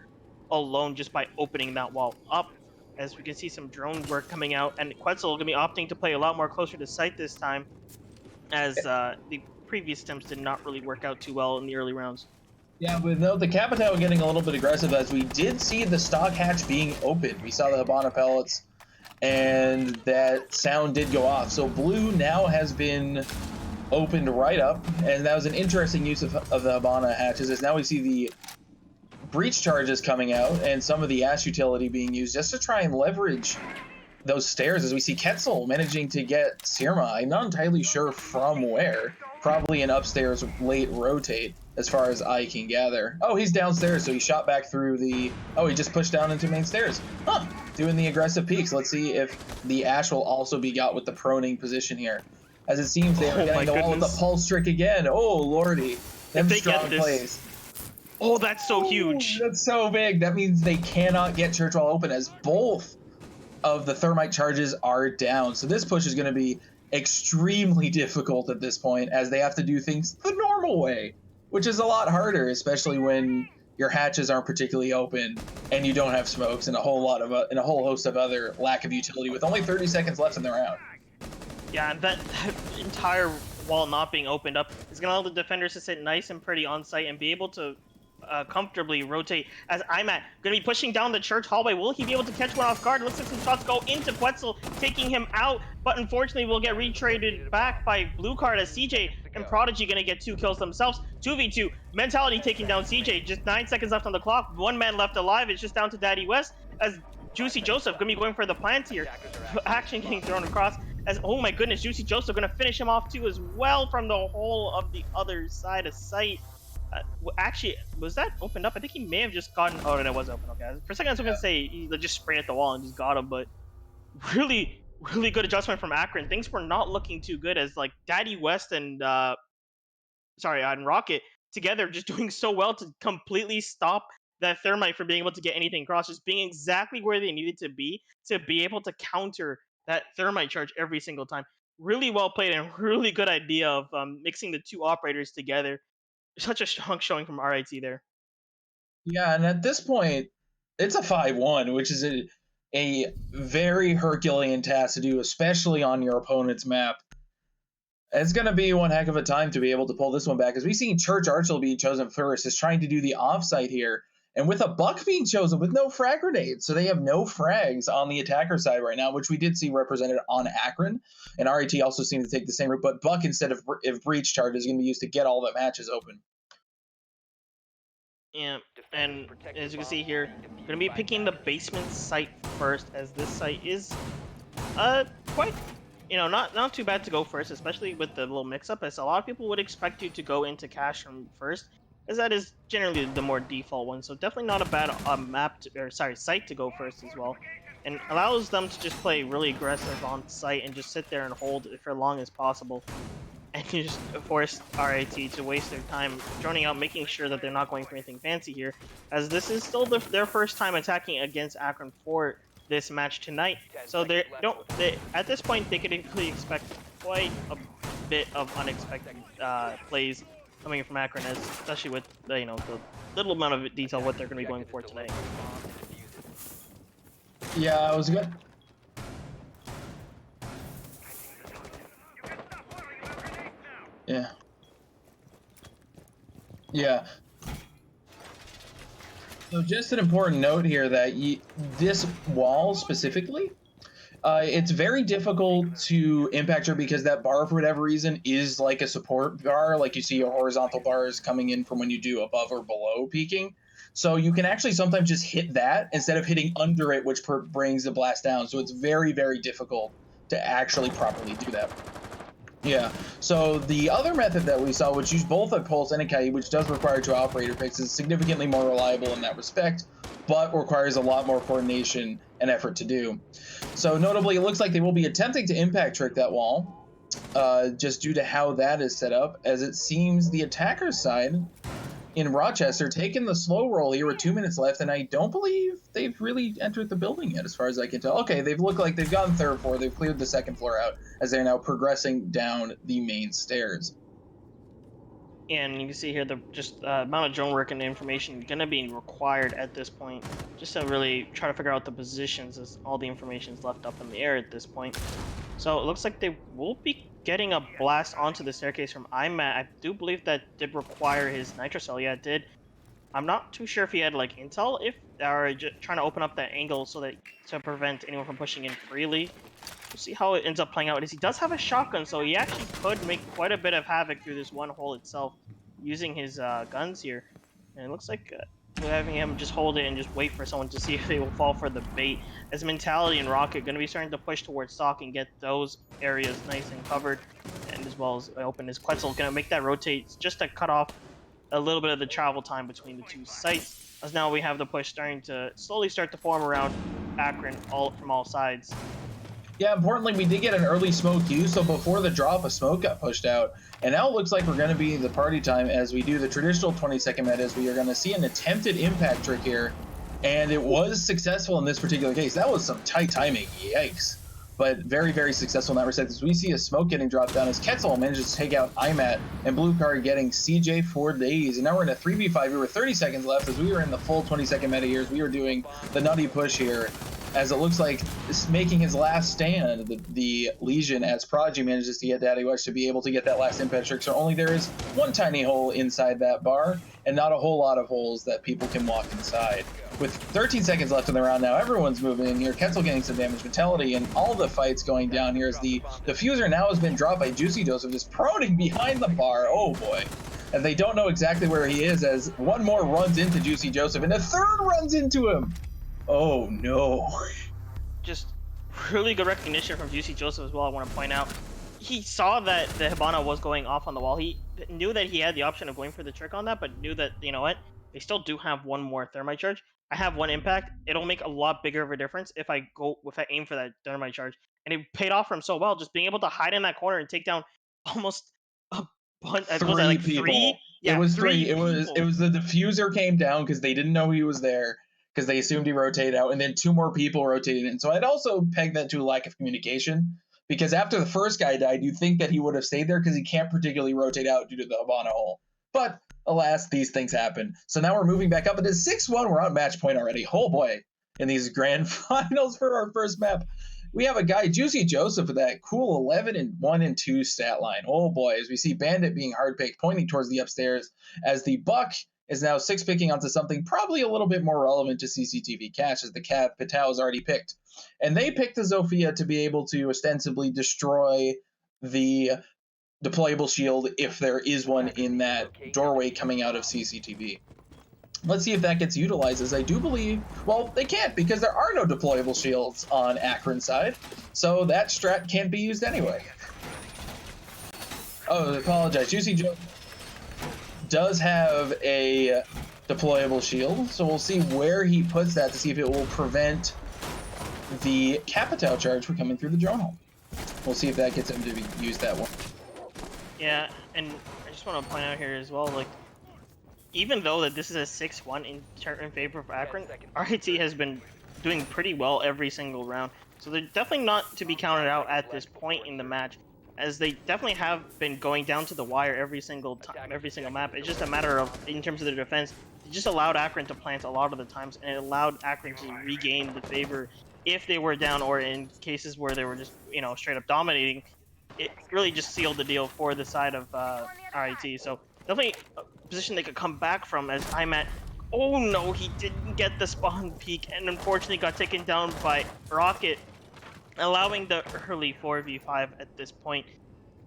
alone just by opening that wall up. As we can see some drone work coming out, and Quetzal going to be opting to play a lot more closer to site this time, as the previous attempts did not really work out too well in the early rounds. Yeah, but no, the Capitao getting a little bit aggressive, as we did see the stock hatch being opened. We saw the Habana pellets, and that sound did go off. So blue now has been opened right up, and that was an interesting use of the Habana hatches, as now we see the breach charges coming out and some of the Ash utility being used just to try and leverage those stairs, as we see Quetzal managing to get Sirma. I'm not entirely sure from where. Probably an upstairs late rotate, as far as I can gather. Oh, he's downstairs, so he shot back through the... Oh, he just pushed down into main stairs. Huh, doing the aggressive peeks. Let's see if the Ash will also be got with the proning position here, as it seems they're getting the wall with the pulse trick again. Oh, lordy. Them strong plays. Oh, that's so huge. That's so big. That means they cannot get Church Wall open, as both of the thermite charges are down. So this push is going to be extremely difficult at this point, as they have to do things the normal way, which is a lot harder, especially when your hatches aren't particularly open and you don't have smokes and a whole host of other lack of utility with only 30 seconds left in the round. Yeah, and that entire wall not being opened up is going to allow the defenders to sit nice and pretty on site and be able to comfortably rotate, as I'm going to be pushing down the Church hallway. Will he be able to catch one off guard? It looks like some shots go into Quetzal, taking him out, but unfortunately will get retraded back by blue card, as CJ and Prodigy going to get 2 kills themselves. 2v2, Mentality taking down CJ. Just 9 seconds left on the clock. 1 man left alive. It's just down to Daddy West, as Juicy Joseph going to be going for the plant here. Action getting thrown across, as, oh my goodness, Juicy Joseph going to finish him off too as well from the whole of the other side of site. Actually, was that opened up? I think he may have just gotten... Oh, no, that was open. Okay. For a second, I was going to say he just sprayed at the wall and just got him, but really good adjustment from Akron. Things were not looking too good, as like Daddy West and Rocket together just doing so well to completely stop that thermite from being able to get anything across, just being exactly where they needed to be able to counter that thermite charge every single time. Really well played, and really good idea of mixing the 2 operators together. Such a strong showing from RIT there. Yeah, and at this point, it's a 5-1, which is a very Herculean task to do, especially on your opponent's map. It's going to be one heck of a time to be able to pull this one back, as we've seen Church Archel being chosen first, is trying to do the offsite here, and with a Buck being chosen with no frag grenades. So they have no frags on the attacker side right now, which we did see represented on Akron. And RIT also seemed to take the same route, but Buck, instead of breach charge, is going to be used to get all the matches open. Yeah, Defenders and protect as the you can bomb see here, and defuse gonna be by picking the attackers. basement site first, as this site is quite, not too bad to go first, especially with the little mix-up, as a lot of people would expect you to go into cash room first, as that is generally the more default one. So definitely not a bad site to go first as well, and allows them to just play really aggressive on site and just sit there and hold it for as long as possible, and you just force RIT to waste their time droning out, making sure that they're not going for anything fancy here, as this is still their first time attacking against Akron for this match tonight. 10 So seconds left before at this point they could easily expect quite a bit of unexpected plays coming from Akron, as especially with the little amount of detail what they're going to be going for objective today. is to locate the bomb and defuse it. Yeah, it was good. Yeah. Yeah. So just an important note here that this wall specifically, it's very difficult to impact her because that bar, for whatever reason, is like a support bar. Like you see your horizontal bars coming in from when you do above or below peaking. So you can actually sometimes just hit that instead of hitting under it, which brings the blast down. So it's very, very difficult to actually properly do that. Yeah. So the other method that we saw, which used both a pulse and a kite, which does require two operator picks, is significantly more reliable in that respect, but requires a lot more coordination and effort to do. So notably, it looks like they will be attempting to impact trick that wall, just due to how that is set up, as it seems the attacker's side in Rochester taking the slow roll here with 2 minutes left, and I don't believe they've really entered the building yet, as far as I can tell. Okay, they've looked like they've gotten third floor, they've cleared the second floor out, as they're now progressing down the main stairs. And you can see here the amount of drone work and information going to be required at this point, just to really try to figure out the positions, as all the information is left up in the air at this point. So it looks like they will be getting a blast onto the staircase from IMAT. I do believe that did require his nitro cell. Yeah, it did. I'm not too sure if he had like intel, if or trying to open up that angle so that to prevent anyone from pushing in freely. We'll see how it ends up playing out. As he does have a shotgun, so he actually could make quite a bit of havoc through this one hole itself, using his guns here. And it looks like we're having him just hold it and just wait for someone to see if they will fall for the bait. As Mentality and Rocket going to be starting to push towards stock and get those areas nice and covered, and as well as open his Quetzal, going to make that rotate just to cut off a little bit of the travel time between the two sites. As now we have the push starting to slowly start to form around Akron from all sides. Yeah, importantly, we did get an early smoke use, so before the drop, a smoke got pushed out. And now it looks like we're going to be the party time as we do the traditional 20-second metas. We are going to see an attempted impact trick here, and it was successful in this particular case. That was some tight timing, yikes. But very, very successful in that respect, as we see a smoke getting dropped down as Quetzal manages to take out IMAT, and Blue Card getting CJ for days. And now we're in a 3v5 here with 30 seconds left, as we are in the full 20-second meta here, as we are doing the nutty push here, as it looks like making his last stand, the Legion, as Prodigy manages to get Daddy Watch to be able to get that last impact trick. So only there is one tiny hole inside that bar, and not a whole lot of holes that people can walk inside. With 13 seconds left in the round now, everyone's moving in here. Quetzal getting some damage, Mentality, and all the fights going down here as the diffuser now has been dropped by Juicy Joseph, just proning behind the bar. Oh boy. And they don't know exactly where he is, as one more runs into Juicy Joseph, and a third runs into him. Oh no. Just really good recognition from Juicy Joseph as well, I want to point out. He saw that the Hibana was going off on the wall. He knew that he had the option of going for the trick on that, but knew that, you know what, they still do have one more thermite charge. I have one impact. It'll make a lot bigger of a difference if I aim for that thermite charge. And it paid off for him so well, just being able to hide in that corner and take down almost a bunch. Was that like People. three? Yeah, it was three. It was the diffuser came down because they didn't know he was there, because they assumed he rotated out, and then two more people rotated in. So I'd also peg that to a lack of communication, because after the first guy died, you'd think that he would have stayed there because he can't particularly rotate out due to the Habana hole. But alas, these things happen. So now we're moving back up. It is 6-1. We're on match point already. Oh boy, in these grand finals for our first map. We have a guy, Juicy Joseph, with that cool 11-1-2 stat line. Oh boy, as we see Bandit being hard picked, pointing towards the upstairs, as the Buck is now 6-picking onto something probably a little bit more relevant to CCTV cache, as the Cat Patel is already picked. And they picked the Zofia to be able to ostensibly destroy the deployable shield if there is one in that doorway coming out of CCTV. Let's see if that gets utilized, as I do believe, well, they can't because there are no deployable shields on Akron's side, so that strat can't be used anyway. Oh, I apologize. Juicy Joe does have a deployable shield, so we'll see where he puts that to see if it will prevent the Capitao charge from coming through the drone hole. We'll see if that gets him to use that one. Yeah, and I just want to point out here as well, like, even though that this is a 6-1 in favor of Akron, RIT has been doing pretty well every single round. So they're definitely not to be counted out at this point in the match, as they definitely have been going down to the wire every single time, every single map. It's just a matter of, in terms of their defense, it just allowed Akron to plant a lot of the times, and it allowed Akron to regain the favor if they were down, or in cases where they were just, you know, straight up dominating. It really just sealed the deal for the side of RIT. So definitely a position they could come back from, as I'm at. Oh no, he didn't get the spawn peak, and unfortunately got taken down by Rocket, allowing the early 4v5 at this point.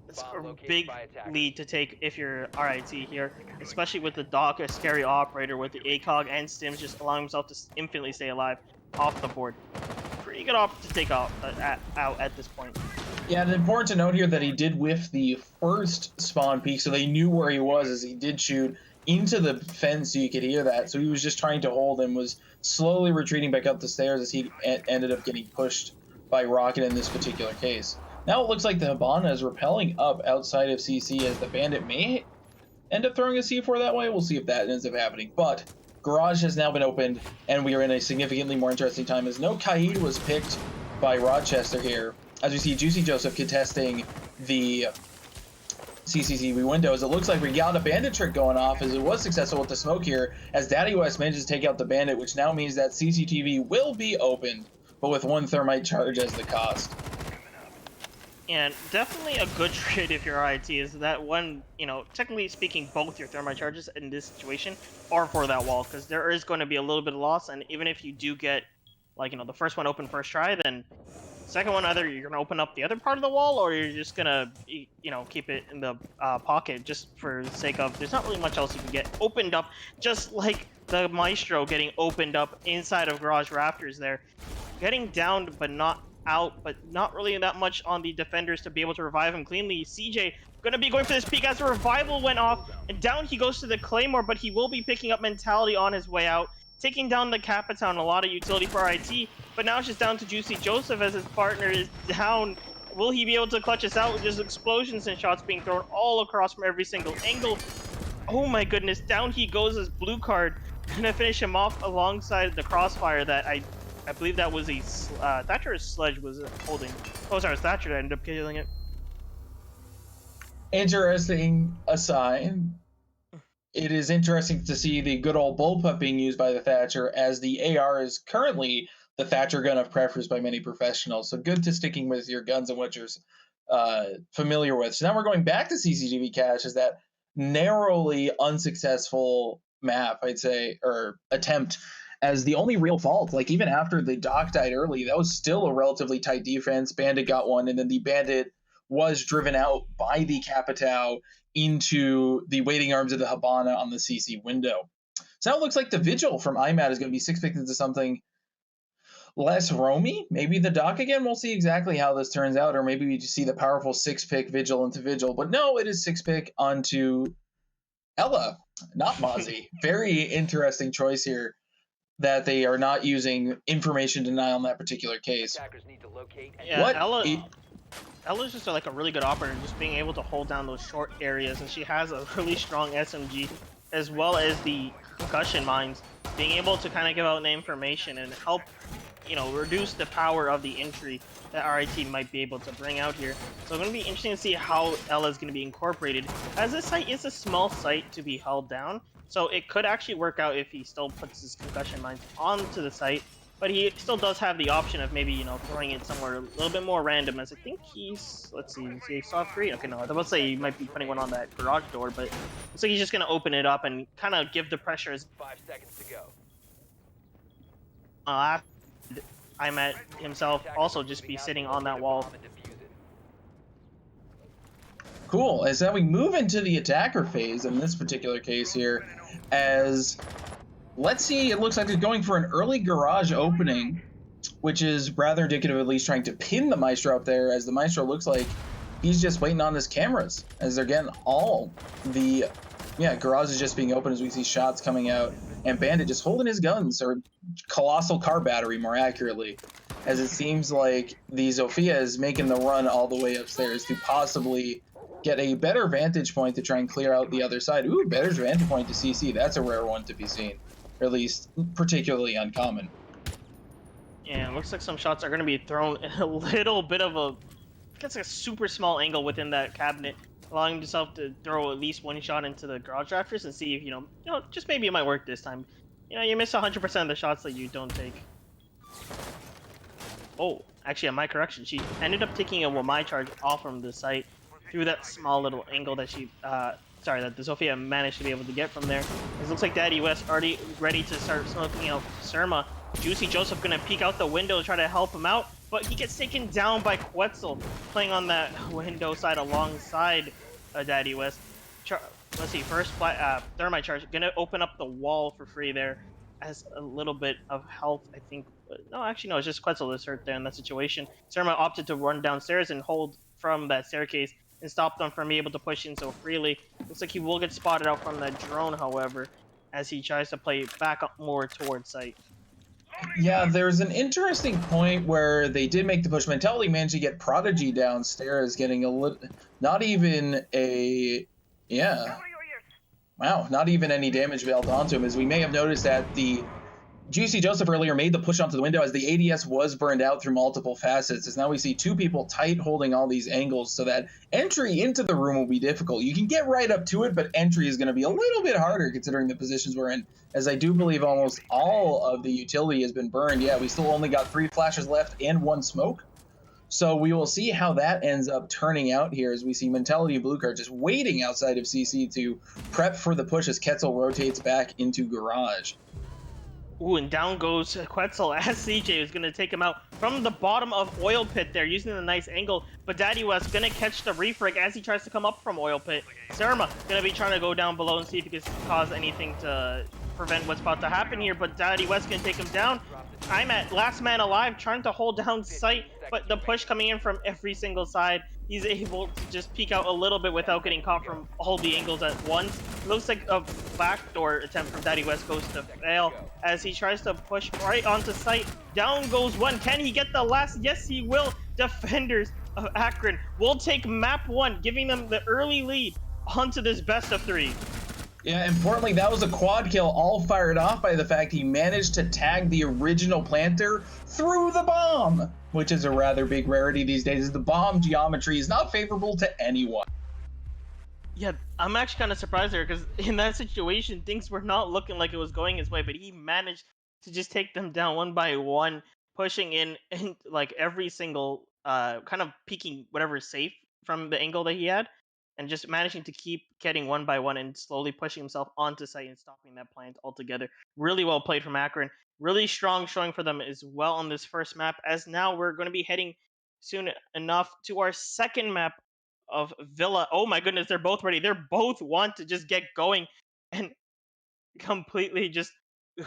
It's a big lead to take if you're RIT here, especially with the Doc, a scary operator with the ACOG and Stims just allowing himself to infinitely stay alive off the board. Pretty good op to take out at this point. Yeah, and important to note here that he did whiff the first spawn peak, so they knew where he was as he did shoot into the fence, so you could hear that. So he was just trying to hold and was slowly retreating back up the stairs as he ended up getting pushed by Rocket in this particular case. Now it looks like the Hibana is rappelling up outside of CC, as the Bandit may end up throwing a C4 that way. We'll see if that ends up happening. But Garage has now been opened, and we are in a significantly more interesting time, as no Kaid was picked by Rochester here. As we see Juicy Joseph contesting the CCTV windows, it looks like we got a bandit trick going off, as it was successful with the smoke here, as Daddy West manages to take out the bandit, which now means that CCTV will be opened, but with one thermite charge as the cost. And definitely a good trade if you're RIT is that one, you know, technically speaking, both your thermite charges in this situation are for that wall, because there is going to be a little bit of loss, and even if you do get, like, you know, the first one open first try, then second one, either you're going to open up the other part of the wall, or you're just going to, you know, keep it in the pocket, just for the sake of, there's not really much else you can get opened up, just like the Maestro getting opened up inside of Garage Raptors there. Getting downed, but not out, but not really that much on the defenders to be able to revive him cleanly. CJ going to be going for this peek as the revival went off, and down he goes to the Claymore, but he will be picking up mentality on his way out, taking down the Capitown. A lot of utility for IT, but now it's just down to Juicy Joseph as his partner is down. Will he be able to clutch us out with just explosions and shots being thrown all across from every single angle? Oh my goodness, down he goes as blue card. Gonna finish him off alongside the crossfire that I believe that was a Thatcher's Sledge was holding. Oh, sorry, Thatcher that ended up killing it. Interesting aside. It is interesting to see the good old bullpup being used by the Thatcher, as the AR is currently the Thatcher gun of preference by many professionals. So good to sticking with your guns and what you're familiar with. So now we're going back to CCTV cache, as that narrowly unsuccessful map, I'd say, or attempt, as the only real fault. Like, even after the Doc died early, that was still a relatively tight defense. Bandit got one, and then the Bandit was driven out by the Capitao into the waiting arms of the Hibana on the CC window. So now it looks like the Vigil from IMAT is going to be 6-picked into something less roamy. Maybe the Doc again. We'll see exactly how this turns out, or maybe we just see the powerful 6-pick Vigil into Vigil. But no, it is 6-pick onto Ella, not Mozzie. Very interesting choice here, that they are not using information denial in that particular case. Yeah, What? Ella's just like a really good operator, just being able to hold down those short areas, and she has a really strong SMG, as well as the concussion mines, being able to kind of give out the information and help, you know, reduce the power of the entry that RIT might be able to bring out here. So it's going to be interesting to see how Ella is going to be incorporated, as this site is a small site to be held down, so it could actually work out if he still puts his concussion mines onto the site. But he still does have the option of maybe, you know, throwing it somewhere a little bit more random, as I think he's, let's see, is he soft 3? Okay, no, I was about to say he might be putting one on that garage door, but looks like he's just going to open it up and kind of give the pressure as 5 seconds to go. I'm at himself also just be sitting on that wall. Cool. As now we move into the attacker phase in this particular case here, as let's see. It looks like they're going for an early garage opening, which is rather indicative of at least trying to pin the Maestro up there, as the Maestro looks like he's just waiting on his cameras as they're getting all the, garage is just being opened as we see shots coming out, and Bandit just holding his guns, or colossal car battery more accurately, as it seems like the Zofia is making the run all the way upstairs to possibly get a better vantage point to try and clear out the other side. Ooh, better vantage point to CC. That's a rare one to be seen, or at least particularly uncommon. Yeah, it looks like some shots are going to be thrown in a little bit of a, that's like a super small angle within that cabinet, allowing himself to throw at least one shot into the garage rafters and see if, just maybe it might work this time. You miss 100% of the shots that you don't take. Oh, actually, my correction. She ended up taking a Wamai charge off from the site through that small little angle that that the Zofia managed to be able to get from there. It looks like Daddy West already ready to start smoking out Surma. Juicy Joseph gonna peek out the window to try to help him out, but he gets taken down by Quetzal, playing on that window side alongside Daddy West. Let's see, first thermite charge, gonna open up the wall for free there, as a little bit of health, I think. No, actually, no, it's just Quetzal that's hurt there in that situation. Surma opted to run downstairs and hold from that staircase and stop them from being able to push in so freely. Looks like he will get spotted out from that drone, however, as he tries to play back up more towards site. Yeah, there's an interesting point where they did make the push. Mentality managed to get Prodigy downstairs, getting a little, not even not even any damage dealt onto him, as we may have noticed that the Juicy Joseph earlier made the push onto the window as the ADS was burned out through multiple facets, as now we see two people tight holding all these angles, so that entry into the room will be difficult. You can get right up to it, but entry is going to be a little bit harder considering the positions we're in, as I do believe almost all of the utility has been burned. Yeah, we still only got 3 flashes left and 1 smoke. So we will see how that ends up turning out here, as we see Mentality Blue Card just waiting outside of CC to prep for the push as Quetzal rotates back into garage. Ooh, and down goes Quetzal as CJ is going to take him out from the bottom of Oil Pit there, using a nice angle. But Daddy West going to catch the refrig as he tries to come up from Oil Pit. Surma going to be trying to go down below and see if he can cause anything to prevent what's about to happen here. But Daddy West going to take him down. I'm at last man alive, trying to hold down sight, but the push coming in from every single side. He's able to just peek out a little bit without getting caught from all the angles at once. Looks like a backdoor attempt from Daddy West goes to fail as he tries to push right onto site. Down goes one. Can he get the last? Yes, he will. Defenders of Akron will take map 1, giving them the early lead onto this best of 3. Yeah, importantly, that was a quad kill, all fired off by the fact he managed to tag the original planter through the bomb, which is a rather big rarity these days, as the bomb geometry is not favorable to anyone. Yeah, I'm actually kind of surprised there, because in that situation, things were not looking like it was going his way, but he managed to just take them down one by one, pushing in like every single, kind of peeking whatever is safe from the angle that he had, and just managing to keep getting one by one and slowly pushing himself onto site and stopping that plant altogether. Really well played from Akron. Really strong showing for them as well on this first map, as now we're going to be heading soon enough to our second map of Villa. Oh my goodness, they're both ready. They're both want to just get going and completely just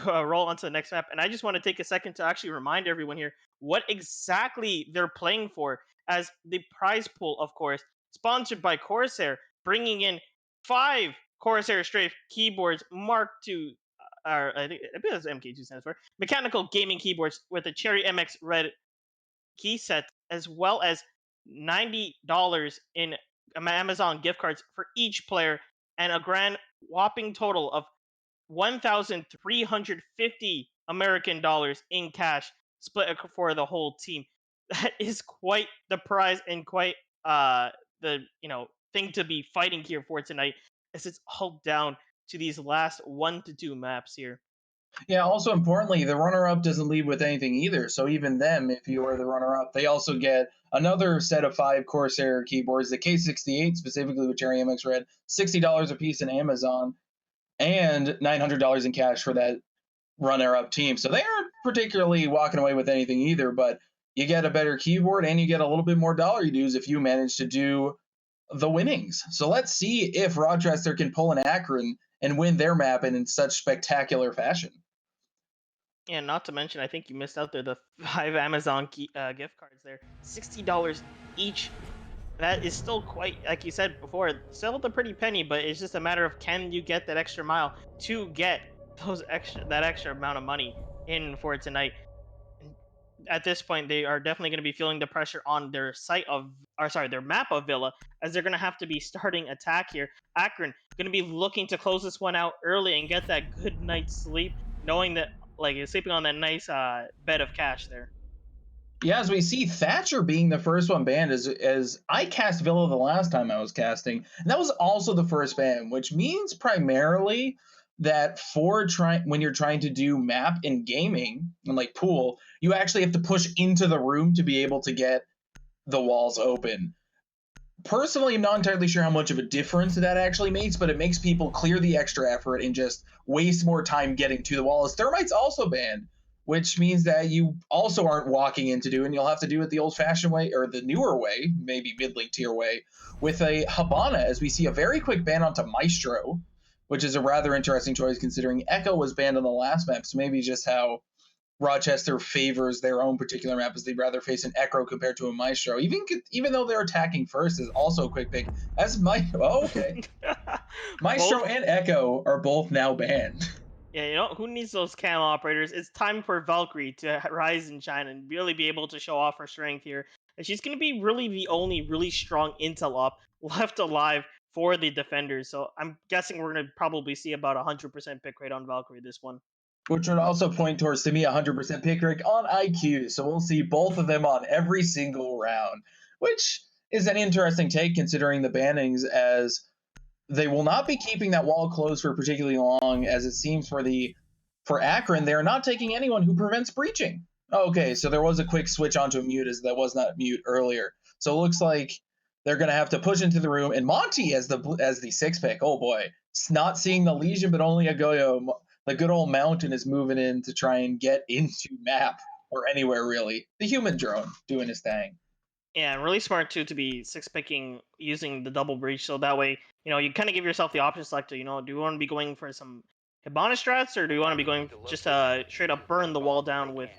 roll onto the next map. And I just want to take a second to actually remind everyone here what exactly they're playing for, as the prize pool, of course, sponsored by Corsair, bringing in 5 Corsair Strafe keyboards marked to, I think that's MK2 stands for, mechanical gaming keyboards with a Cherry MX Red key set, as well as $90 in Amazon gift cards for each player, and a grand whopping total of 1,350 American dollars in cash split for the whole team. That is quite the prize and quite the thing to be fighting here for tonight, as it's all down to these last 1 to 2 maps here. Yeah, also importantly, the runner-up doesn't leave with anything either. So even them, if you are the runner-up, they also get another set of 5 Corsair keyboards, the K68 specifically with Cherry MX Red, $60 a piece in Amazon, and $900 in cash for that runner-up team. So they aren't particularly walking away with anything either, but you get a better keyboard and you get a little bit more dollar dues if you manage to do the winnings. So let's see if Rochester can pull an Akron and win their map in such spectacular fashion. And not to mention, I think you missed out there the 5 Amazon gift cards there, $60 each. That is still quite, like you said before, still a pretty penny, but it's just a matter of can you get that extra mile to get that extra amount of money in for tonight. And at this point, they are definitely going to be feeling the pressure on their their map of Villa, as they're going to have to be starting attack here. Akron going to be looking to close this one out early and get that good night's sleep, knowing that like you're sleeping on that nice bed of cash there. Yeah, as we see Thatcher being the first one banned, as I cast Villa the last time I was casting, and that was also the first ban, which means primarily that when you're trying to do map in gaming and like pool, you actually have to push into the room to be able to get the walls open. Personally, I'm not entirely sure how much of a difference that actually makes, but it makes people clear the extra effort and just waste more time getting to the wall. As Thermite's also banned, which means that you also aren't walking in to do, and you'll have to do it the old-fashioned way, or the newer way, maybe mid-link tier way, with a Habana, as we see a very quick ban onto Maestro, which is a rather interesting choice considering Echo was banned on the last map, so maybe just how Rochester favors their own particular map, as they'd rather face an Echo compared to a Maestro. Even though they're attacking first is also a quick pick. As okay. Maestro Both, and Echo are both now banned. yeah, you know who needs those camo operators? It's time for Valkyrie to rise and shine and really be able to show off her strength here. And she's going to be really the only really strong intel op left alive for the defenders. So I'm guessing we're going to probably see about 100% pick rate on Valkyrie this one. Which would also point towards, to me, 100% pick rate on IQ. So we'll see both of them on every single round, which is an interesting take considering the bannings, as they will not be keeping that wall closed for particularly long, as it seems for Akron, they're not taking anyone who prevents breaching. Okay, so there was a quick switch onto a mute, as that was not mute earlier. So it looks like they're going to have to push into the room, and Monty as the 6 pick. Oh boy, it's not seeing the Legion, but only a Goyo. The good old Mountain is moving in to try and get into map, or anywhere really. The human drone doing his thing. Yeah, and really smart too to be 6 picking using the double breach, so that way you kind of give yourself the option select to do you want to be going for some Hibana strats, or do you want to be going just straight up burn the wall down with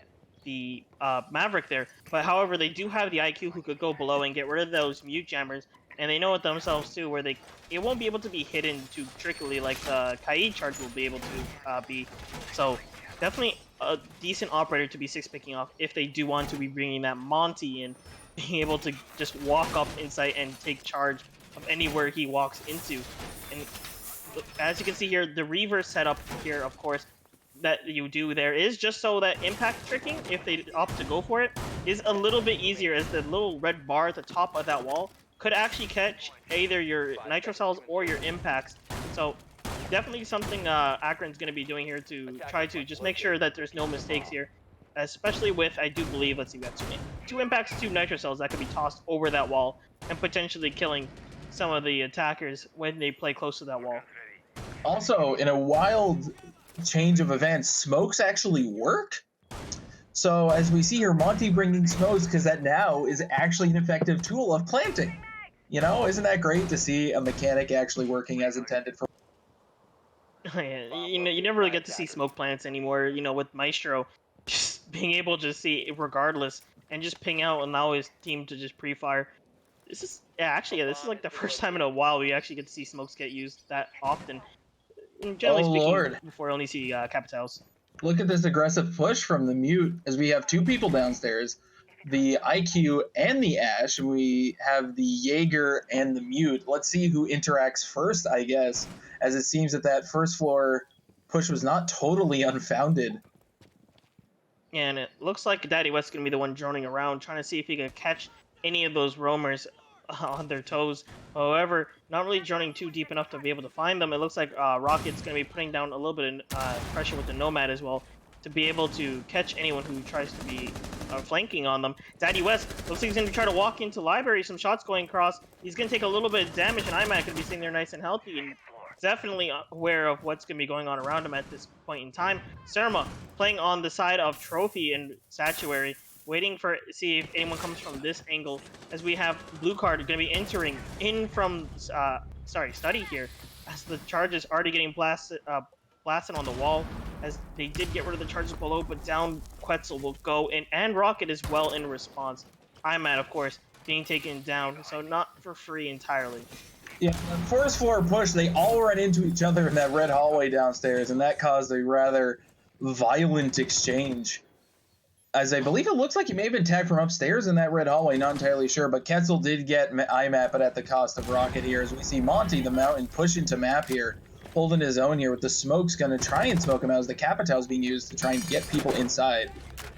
the Maverick there? But however, they do have the IQ who could go below and get rid of those mute jammers, and they know it themselves too, where it won't be able to be hidden too trickily like the Kaid charge will be able to be. So definitely a decent operator to be 6 picking off if they do want to be bringing that Monty in, being able to just walk up inside and take charge of anywhere he walks into. And as you can see here, the reverse setup here, of course, that you do there is just so that impact tricking, if they opt to go for it, is a little bit easier, as the little red bar at the top of that wall could actually catch either your nitro cells or your impacts. So definitely something Akron's going to be doing here to try to just make sure that there's no mistakes here. Especially with, I do believe, let's see, we got two impacts, 2 nitro cells that could be tossed over that wall and potentially killing some of the attackers when they play close to that wall. Also, in a wild change of events, smokes actually work. So as we see here, Monty bringing smokes, because that now is actually an effective tool of planting. Isn't that great to see a mechanic actually working as intended for? Yeah, you never really get to see smoke plants anymore. With Maestro, just being able to see it regardless and just ping out and allow his team to just pre-fire. This is this is like the first time in a while we actually get to see smokes get used that often. Generally speaking, Lord. before I only see Capitals. Look at this aggressive push from the mute, as we have 2 people downstairs, the IQ and the Ash. We have the Jaeger and the mute. Let's see who interacts first, I guess, as it seems that first floor push was not totally unfounded. And it looks like Daddy West's going to be the one droning around, trying to see if he can catch any of those roamers on their toes. However, not really droning too deep enough to be able to find them. It looks like Rocket's going to be putting down a little bit of pressure with the Nomad as well, to be able to catch anyone who tries to be flanking on them. Daddy West looks like he's going to try to walk into Library. Some shots going across. He's going to take a little bit of damage, and IMAC going to be sitting there nice and healthy, and definitely aware of what's going to be going on around him at this point in time. Serma playing on the side of Trophy and Statuary, waiting for see if anyone comes from this angle, as we have Blue Card going to be entering in from Study here, as the charge is already getting blasted on the wall. as they did get rid of the charges below, but down Quetzal will go in, and Rocket as well in response. IMAT, of course, being taken down, so not for free entirely. Yeah, the first floor push, they all ran into each other in that red hallway downstairs, and that caused a rather violent exchange. As I believe it looks like he may have been tagged from upstairs in that red hallway, not entirely sure, but Quetzal did get IMAP, but at the cost of Rocket here, as we see Monty, the Mountain, push into map here, holding his own here with the smokes, going to try and smoke him out as the Capital is being used to try and get people inside.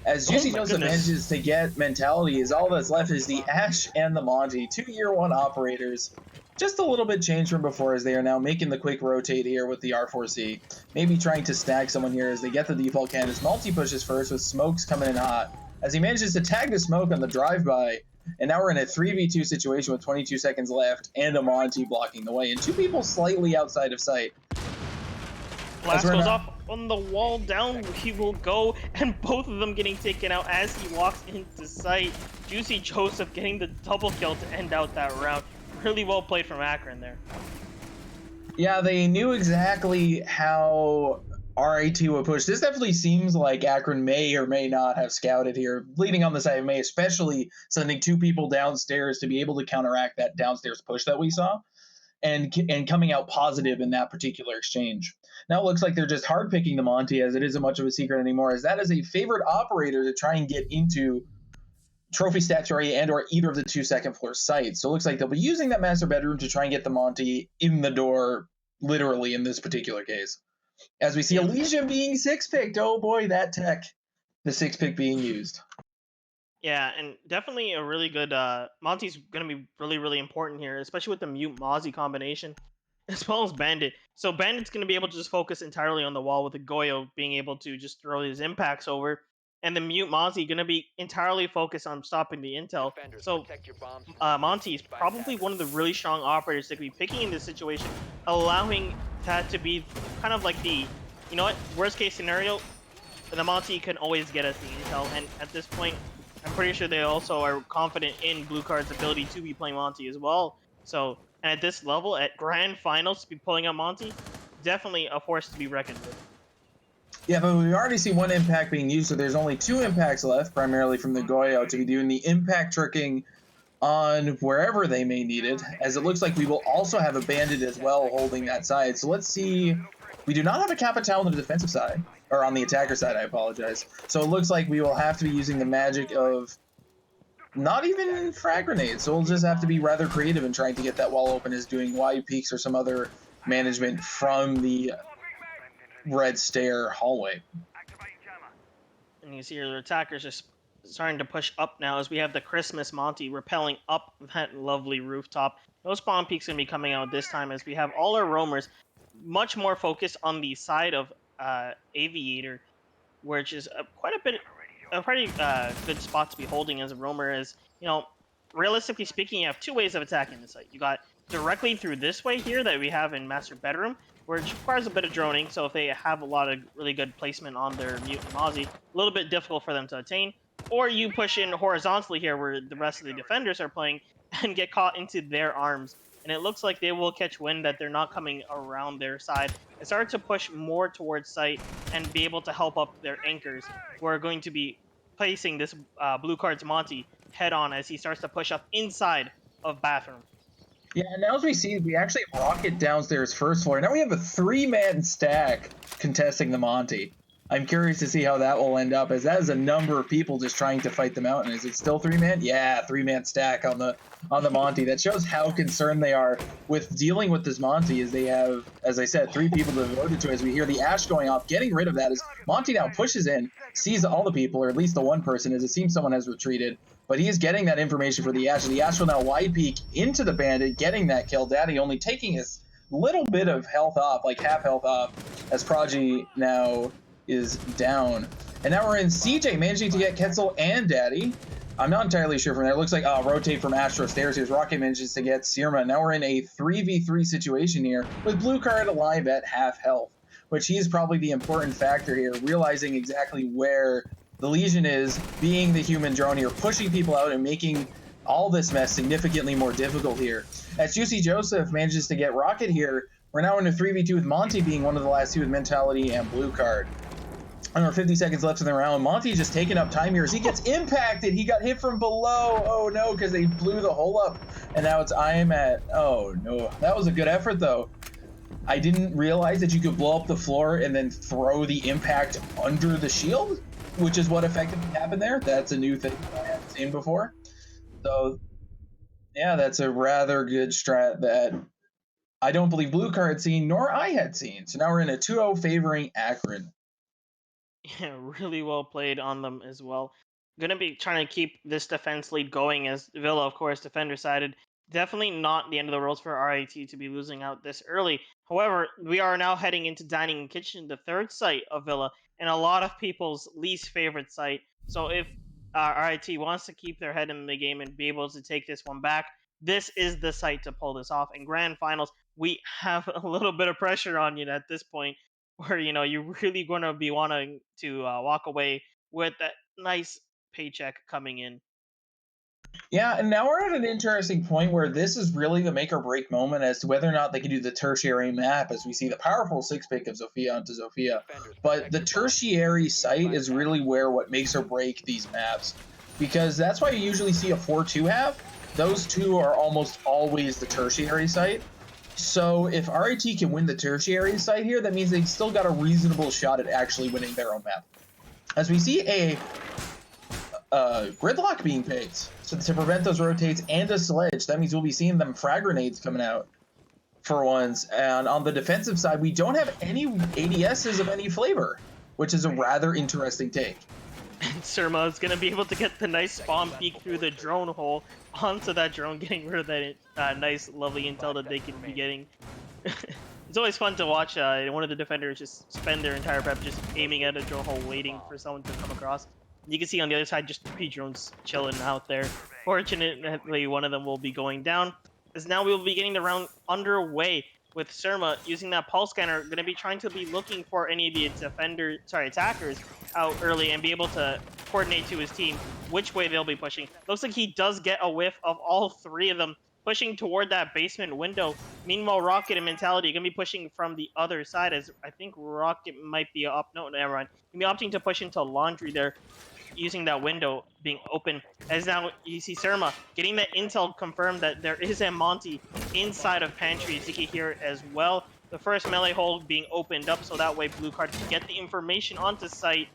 As Juicy Joseph manages to get Mentality, is all that's left is the Ash and the Monty, 2 year 1 operators. Just a little bit changed from before, as they are now making the quick rotate here with the R4C. Maybe trying to snag someone here as they get the default canvas. Multi pushes first with smokes coming in hot, as he manages to tag the smoke on the drive-by. And now we're in a 3v2 situation with 22 seconds left and a Monty blocking the way. And 2 people slightly outside of sight. Blast goes off on the wall, down he will go, and both of them getting taken out as he walks into sight. Juicy Joseph getting the double kill to end out that round. Really well played from Akron there. Yeah, they knew exactly how RAT would push. This definitely seems like Akron may or may not have scouted here, leading on the side of May, especially sending 2 people downstairs to be able to counteract that downstairs push that we saw, and coming out positive in that particular exchange. Now it looks like they're just hard picking the Monty, as it isn't much of a secret anymore, as that is a favorite operator to try and get into Trophy Stacks area and or either of the 2 second floor sites. So it looks like they'll be using that master bedroom to try and get the Monty in the door, literally in this particular case. As we see Elysium being 6-picked. Oh boy, that tech. The 6-pick being used. Yeah, and definitely a really good Monty's going to be really, really important here, especially with the Mute Mozzie combination, as well as Bandit. So Bandit's going to be able to just focus entirely on the wall, with the Goyo being able to just throw his impacts over. And the Mute Mozzie going to be entirely focused on stopping the intel. So Monty is probably one of the really strong operators that could be picking in this situation, allowing that to be kind of like the, you know what, worst case scenario, the Monty can always get us the intel. And at this point, I'm pretty sure they also are confident in Blue Card's ability to be playing Monty as well. So, and at this level, at Grand Finals, to be pulling out Monty, definitely a force to be reckoned with. Yeah, but we already see 1 impact being used, so there's only 2 impacts left, primarily from the Goyo, to be doing the impact tricking on wherever they may need it, as it looks like we will also have a Bandit as well holding that side. So let's see. We do not have a Capital on the defensive side, or on the attacker side, I apologize. So it looks like we will have to be using the magic of not even frag grenades, so we'll just have to be rather creative in trying to get that wall open, as doing wide peaks or some other management from the red stair hallway. And you see your attackers just starting to push up now, as we have the Christmas Monty rappelling up that lovely rooftop. No spawn peaks going to be coming out this time, as we have all our roamers much more focused on the side of Aviator, which is a pretty good spot to be holding as a roamer. As you know, realistically speaking, you have 2 ways of attacking the site. You got directly through this way here that we have in Master Bedroom, which requires a bit of droning, so if they have a lot of really good placement on their Mute and Mozzie, a little bit difficult for them to attain. Or you push in horizontally here, where the rest of the defenders are playing, and get caught into their arms. And it looks like they will catch wind that they're not coming around their side and start to push more towards site and be able to help up their anchors, who are going to be placing this Blue Card's Monty head on as he starts to push up inside of bathroom. Yeah, and now as we see, we actually have Rocket downstairs first floor. Now we have a 3-man stack contesting the Monty. I'm curious to see how that will end up, as that is a number of people just trying to fight the Mountain. Is it still 3-man? Yeah, 3-man stack on the Monty. That shows how concerned they are with dealing with this Monty, as they have, as I said, 3 people devoted to it. As we hear the Ash going off, getting rid of that, as Monty now pushes in, sees all the people, or at least the 1 person, as it seems someone has retreated. But he is getting that information for the Ash, and the Ash will now wide peek into the Bandit, getting that kill. Daddy only taking his little bit of health off, like half health off, as Prodigy now is down. And now we're in CJ managing to get Quetzal and Daddy. I'm not entirely sure from there. It looks like rotate from Astro Stairs here. Rocket manages to get Sirma. Now we're in a 3v3 situation here with Blue Card alive at half health, which he's probably the important factor here, realizing exactly where the Legion is, being the human drone here, pushing people out and making all this mess significantly more difficult here. As Juicy Joseph manages to get Rocket here, we're now in a 3v2 with Monty being one of the last 2 with Mentality and Blue Card. I don't know, 50 seconds left in the round. Monty's just taking up time here as he gets impacted. He got hit from below. Oh no, because they blew the hole up. And now it's IMAT. Oh no, that was a good effort though. I didn't realize that you could blow up the floor and then throw the impact under the shield, which is what effectively happened there. That's a new thing I haven't seen before. So yeah, that's a rather good strat that I don't believe Blue Car had seen, nor I had seen. So now we're in a 2-0 favoring Akron. Yeah, really well played on them as well. Gonna be trying to keep this defense lead going as Villa, of course, defender sided. Definitely not the end of the world for RIT to be losing out this early. However, we are now heading into Dining and Kitchen, the third site of Villa, and a lot of people's least favorite site. So if RIT wants to keep their head in the game and be able to take this one back, this is the site to pull this off. In grand finals, we have a little bit of pressure on you at this point where you're really going to be wanting to walk away with that nice paycheck coming in. Yeah, and now we're at an interesting point where this is really the make or break moment as to whether or not they can do the tertiary map, as we see the powerful 6-pick of Zofia onto Zofia. But the tertiary site is really where what makes or break these maps, because that's why you usually see a 4-2 half. Those two are almost always the tertiary site. So if RIT can win the tertiary site here, that means they've still got a reasonable shot at actually winning their own map. As we see a gridlock being picked, so to prevent those rotates and a sledge, that means we'll be seeing them frag grenades coming out for once. And on the defensive side, we don't have any ADSs of any flavor, which is a rather interesting take. And Surma is going to be able to get the nice spawn peek through the drone hole onto that drone, getting rid of that nice, lovely intel that they can be getting. It's always fun to watch one of the defenders just spend their entire prep just aiming at a drone hole, waiting for someone to come across. You can see on the other side just 3 drones chilling out there. Fortunately, one of them will be going down, as now we will be getting the round underway with Surma using that pulse scanner, going to be trying to be looking for any of the attackers out early and be able to coordinate to his team which way they'll be pushing. Looks like he does get a whiff of all 3 of them pushing toward that basement window. Meanwhile, Rocket and Mentality are going to be pushing from the other side, as I think Rocket might be up. No, never mind. Going to be opting to push into Laundry there, using that window being open, as now you see Surma getting that intel confirmed that there is a Monty inside of Pantry, as you can hear as well. The first melee hole being opened up so that way Blue Card can get the information onto site,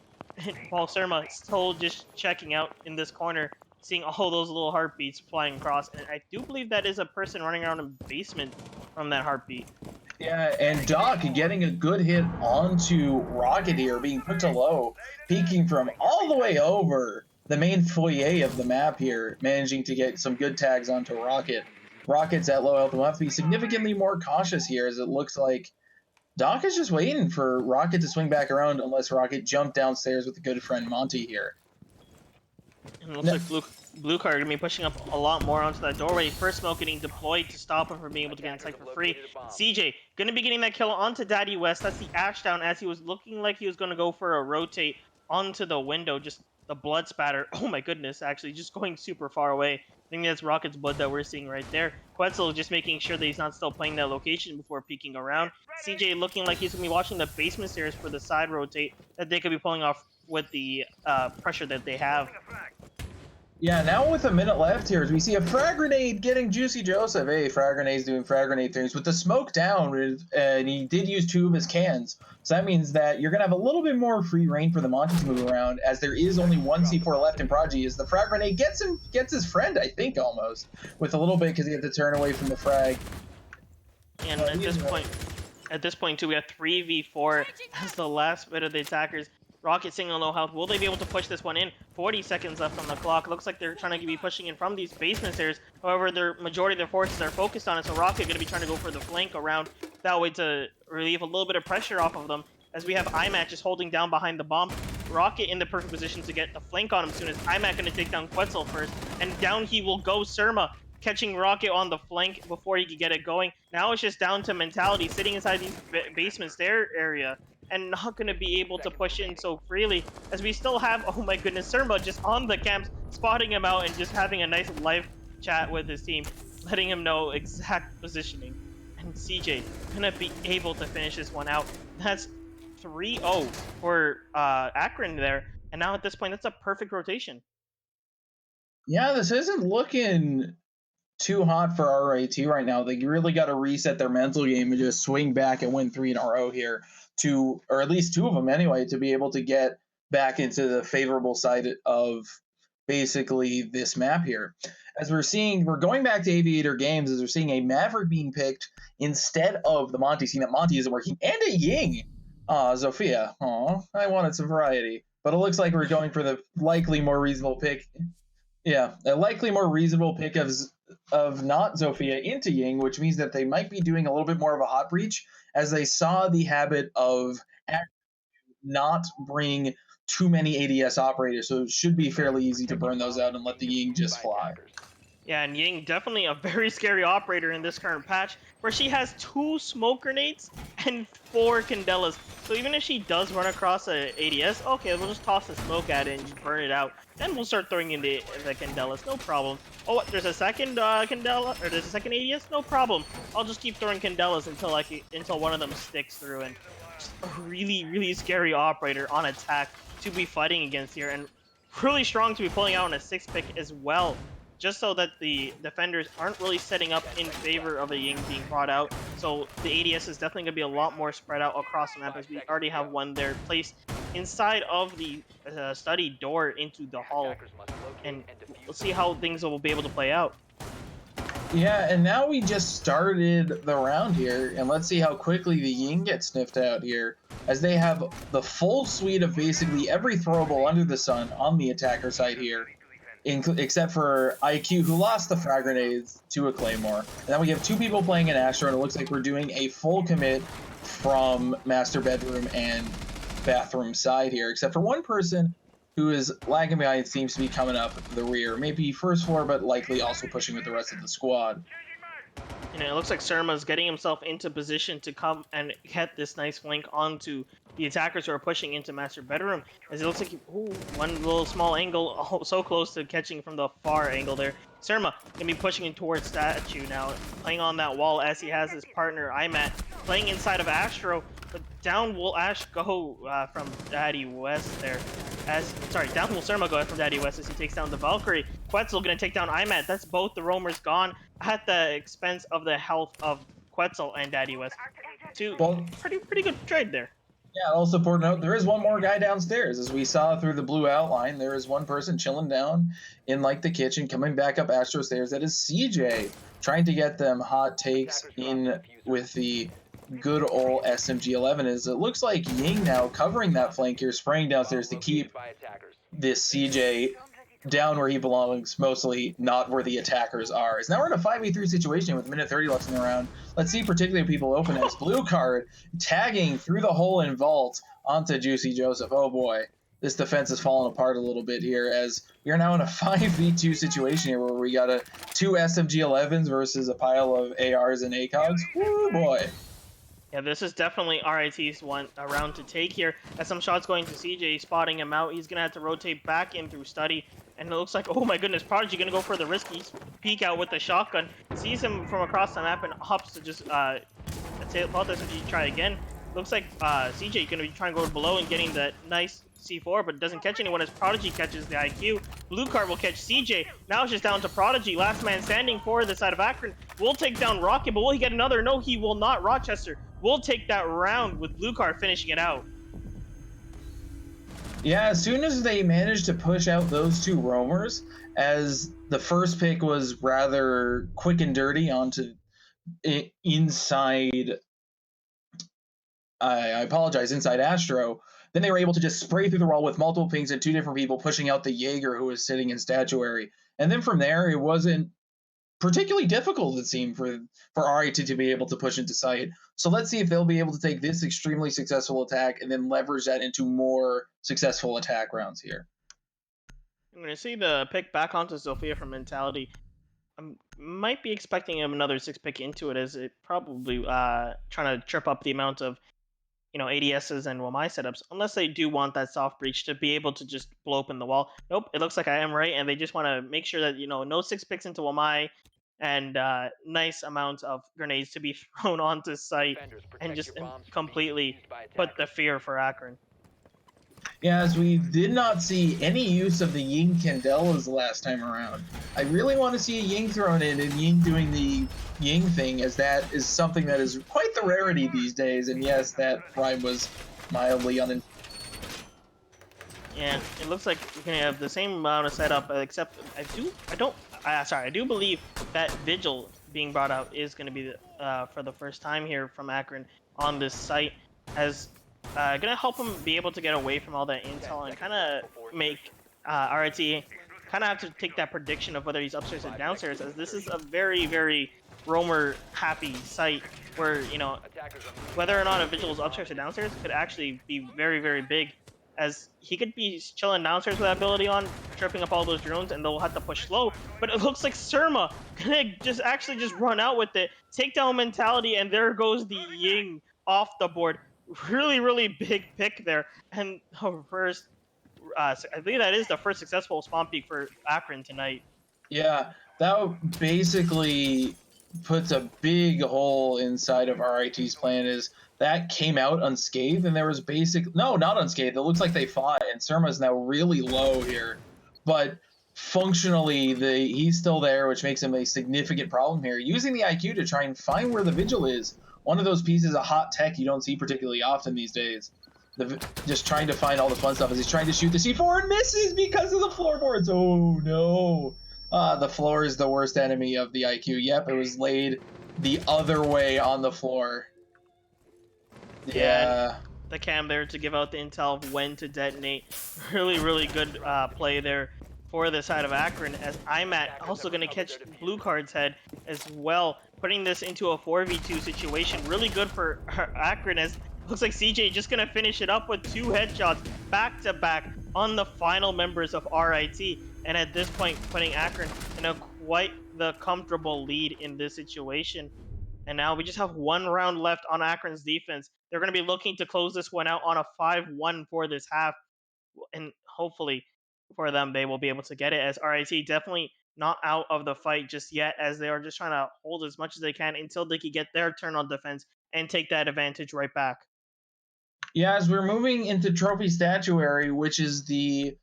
while Surma still just checking out in this corner, seeing all those little heartbeats flying across. And I do believe that is a person running around in the basement from that heartbeat. Yeah, and Doc getting a good hit onto Rocket here, being put to low, peeking from all the way over the main foyer of the map here, managing to get some good tags onto Rocket. Rocket's at low health and will have to be significantly more cautious here, as it looks like Doc is just waiting for Rocket to swing back around unless Rocket jumped downstairs with a good friend Monty here. And it looks like Blue Card going to be pushing up a lot more onto that doorway. First smoke getting deployed to stop him from being able to get inside for free. CJ going to be getting that kill onto Daddy West. That's the Ashdown, as he was looking like he was going to go for a rotate onto the window. Just the blood spatter. Oh my goodness, actually just going super far away. I think that's Rocket's blood that we're seeing right there. Quetzal just making sure that he's not still playing that location before peeking around. CJ looking like he's going to be watching the basement stairs for the side rotate that they could be pulling off with the pressure that they have. Yeah, now with a minute left here, as we see a frag grenade getting Juicy Joseph. Hey, frag grenade's doing frag grenade things. With the smoke down, and he did use 2 of his cans. So that means that you're going to have a little bit more free reign for the Monty to move around, as there is only 1 C4 left in Prodigy, as the frag grenade gets his friend, I think, almost. With a little bit, because he had to turn away from the frag. And at this point, too, we have 3v4 as the last bit of the attackers. Rocket single low health. Will they be able to push this one in? 40 seconds left on the clock. Looks like they're trying to be pushing in from these basement stairs. However, the majority of their forces are focused on it, so Rocket going to be trying to go for the flank around that way to relieve a little bit of pressure off of them. As we have IMAT just holding down behind the bomb. Rocket in the perfect position to get the flank on him soon as IMAT going to take down Quetzal first. And down he will go Surma, catching Rocket on the flank before he could get it going. Now it's just down to Mentality sitting inside the basement stair area and not going to be able to push in so freely, as we still have, oh my goodness, Surma just on the camps, spotting him out and just having a nice live chat with his team, letting him know exact positioning. And CJ going to be able to finish this one out. That's 3-0 for Akron there. And now at this point, that's a perfect rotation. Yeah, this isn't looking too hot for RIT right now. They really got to reset their mental game and just swing back and win 3 in a row here, or at least 2 of them anyway, to be able to get back into the favorable side of basically this map here. As we're going back to Aviator Games, as we're seeing a Maverick being picked instead of the Monty, seeing that Monty isn't working, and a Ying. Zofia. I wanted some variety. But it looks like we're going for the likely more reasonable pick. Yeah, a likely more reasonable pick of not Zofia into Ying, which means that they might be doing a little bit more of a hot breach, as they saw the habit of not bring too many ADS operators, so it should be fairly easy to burn those out and let the Ying just fly. Yeah, and Ying definitely a very scary operator in this current patch, where she has 2 smoke grenades and 4 Candelas. So even if she does run across a ADS, okay, we'll just toss the smoke at it and just burn it out. Then we'll start throwing in the Candelas, no problem. Oh, what, there's a second Candela, or there's a second ADS? No problem. I'll just keep throwing Candelas until one of them sticks through. And just a really, really scary operator on attack to be fighting against here, and really strong to be pulling out on a 6-pick as well, just so that the defenders aren't really setting up in favor of a Ying being brought out. So the ADS is definitely going to be a lot more spread out across the map, as we already have one there placed inside of the study door into the hall. And we'll see how things will be able to play out. Yeah, and now we just started the round here, and let's see how quickly the Ying gets sniffed out here, as they have the full suite of basically every throwable under the sun on the attacker side here, except for IQ, who lost the frag grenades to a Claymore. And then we have 2 people playing an Astro, and it looks like we're doing a full commit from master bedroom and bathroom side here, except for one person who is lagging behind, seems to be coming up the rear. Maybe first floor, but likely also pushing with the rest of the squad. You know, it looks like Surma's getting himself into position to come and get this nice flank onto the attackers who are pushing into master bedroom. As it looks like, one little small angle, so close to catching from the far angle there. Surma gonna be pushing in towards statue now, playing on that wall as he has his partner Imat playing inside of Astro. But down will Ash go from Daddy West there. Down will Surma go from Daddy West as he takes down the Valkyrie. Quetzal gonna take down Imat. That's both the roamers gone at the expense of the health of Quetzal and Daddy West. Pretty good trade there. Yeah, also important note, there is one more guy downstairs. As we saw through the blue outline, there is one person chilling down in like the kitchen, coming back up Astro stairs. That is CJ, trying to get them hot takes in with the good old SMG-11. As it looks like Ying now covering that flank here, spraying downstairs to keep this CJ down where he belongs, mostly not where the attackers are. As now we're in a 5v3 situation with a minute 30 left in the round. Let's see particularly people open as blue card tagging through the hole in vault onto Juicy Joseph. Oh boy, this defense is falling apart a little bit here, as we are now in a 5v2 situation here where we got 2 SMG-11s versus a pile of ARs and ACOGs. Woo boy. Yeah, this is definitely RIT's round to take here. As some shots going to CJ, spotting him out. He's going to have to rotate back in through study. And it looks like, oh my goodness, Prodigy going to go for the risky peek out with the shotgun. Sees him from across the map and hops to just, about this if you try again. Looks like CJ going to be trying to go below and getting that nice C4, but doesn't catch anyone as Prodigy catches the IQ. Blue card will catch CJ. Now it's just down to Prodigy. Last man standing for the side of Akron. Will take down Rocket, but will he get another? No, he will not. Rochester will take that round with Blue card finishing it out. Yeah, as soon as they managed to push out those 2 roamers, as the first pick was rather quick and dirty onto inside, inside Astro, then they were able to just spray through the wall with multiple pings and 2 different people pushing out the Jaeger who was sitting in statuary. And then from there, it wasn't particularly difficult, it seemed, for RIT to be able to push into sight. So let's see if they'll be able to take this extremely successful attack and then leverage that into more successful attack rounds here. I'm going to see the pick back onto Zofia from Mentality. I might be expecting him another 6-pick into it, as it probably trying to trip up the amount of ADSs and WMI setups, unless they do want that soft breach to be able to just blow open the wall. Nope, it looks like I am right, and they just want to make sure that no 6 picks into WMI, and nice amounts of grenades to be thrown onto site Defenders, and protect just your bombs from being completely defused by put the attackers. fear for Akron. Yeah, as we did not see any use of the Ying Candelas the last time around. I really want to see a Ying thrown in and Ying doing the Ying thing, as that is something that is quite the rarity these days. And yes, that rhyme was mildly unintentional. And it looks like we're gonna have the same amount of setup, except I do believe that Vigil being brought out is gonna be for the first time here from Akron on this site, as gonna help him be able to get away from all that intel and kind of make RIT kind of have to take that prediction of whether he's upstairs or downstairs, as this is a very roamer happy site where Attackers are moving whether or not a out. Vigil is upstairs or downstairs could actually be very big, as he could be chilling downstairs with that ability on, tripping up all those drones, and they'll have to push slow. But it looks like Surma gonna just run out with it, takedown mentality, and there goes the Ying off the board. Really big pick there, and the first, I believe that is the first successful spawn peak for Akron tonight. Yeah, that basically puts a big hole inside of RIT's plan. Is that came out unscathed, and there was not unscathed. It looks like they fought, and Surma's now really low here, but functionally he's still there, which makes him a significant problem here. Using the IQ to try and find where the Vigil is, one of those pieces of hot tech you don't see particularly often these days. Just trying to find all the fun stuff as he's trying to shoot the C4 and misses because of the floorboards. Oh no. The floor is the worst enemy of the IQ. Yep, it was laid the other way on the floor. Yeah. The cam there to give out the intel of when to detonate. Really good play there for the side of Akron, as IMAT also going to catch Blue Card's head as well, putting this into a 4v2 situation. Really good for Akron, as looks like CJ just going to finish it up with 2 headshots back to back on the final members of RIT, and at this point putting Akron in a quite the comfortable lead in this situation. And now we just have 1 round left on Akron's defense. They're going to be looking to close this one out on a 5-1 for this half, and hopefully for them they will be able to get it, as RIT definitely not out of the fight just yet, as they are just trying to hold as much as they can until they can get their turn on defense and take that advantage right back. Yeah, as we're moving into Trophy Statuary, which is the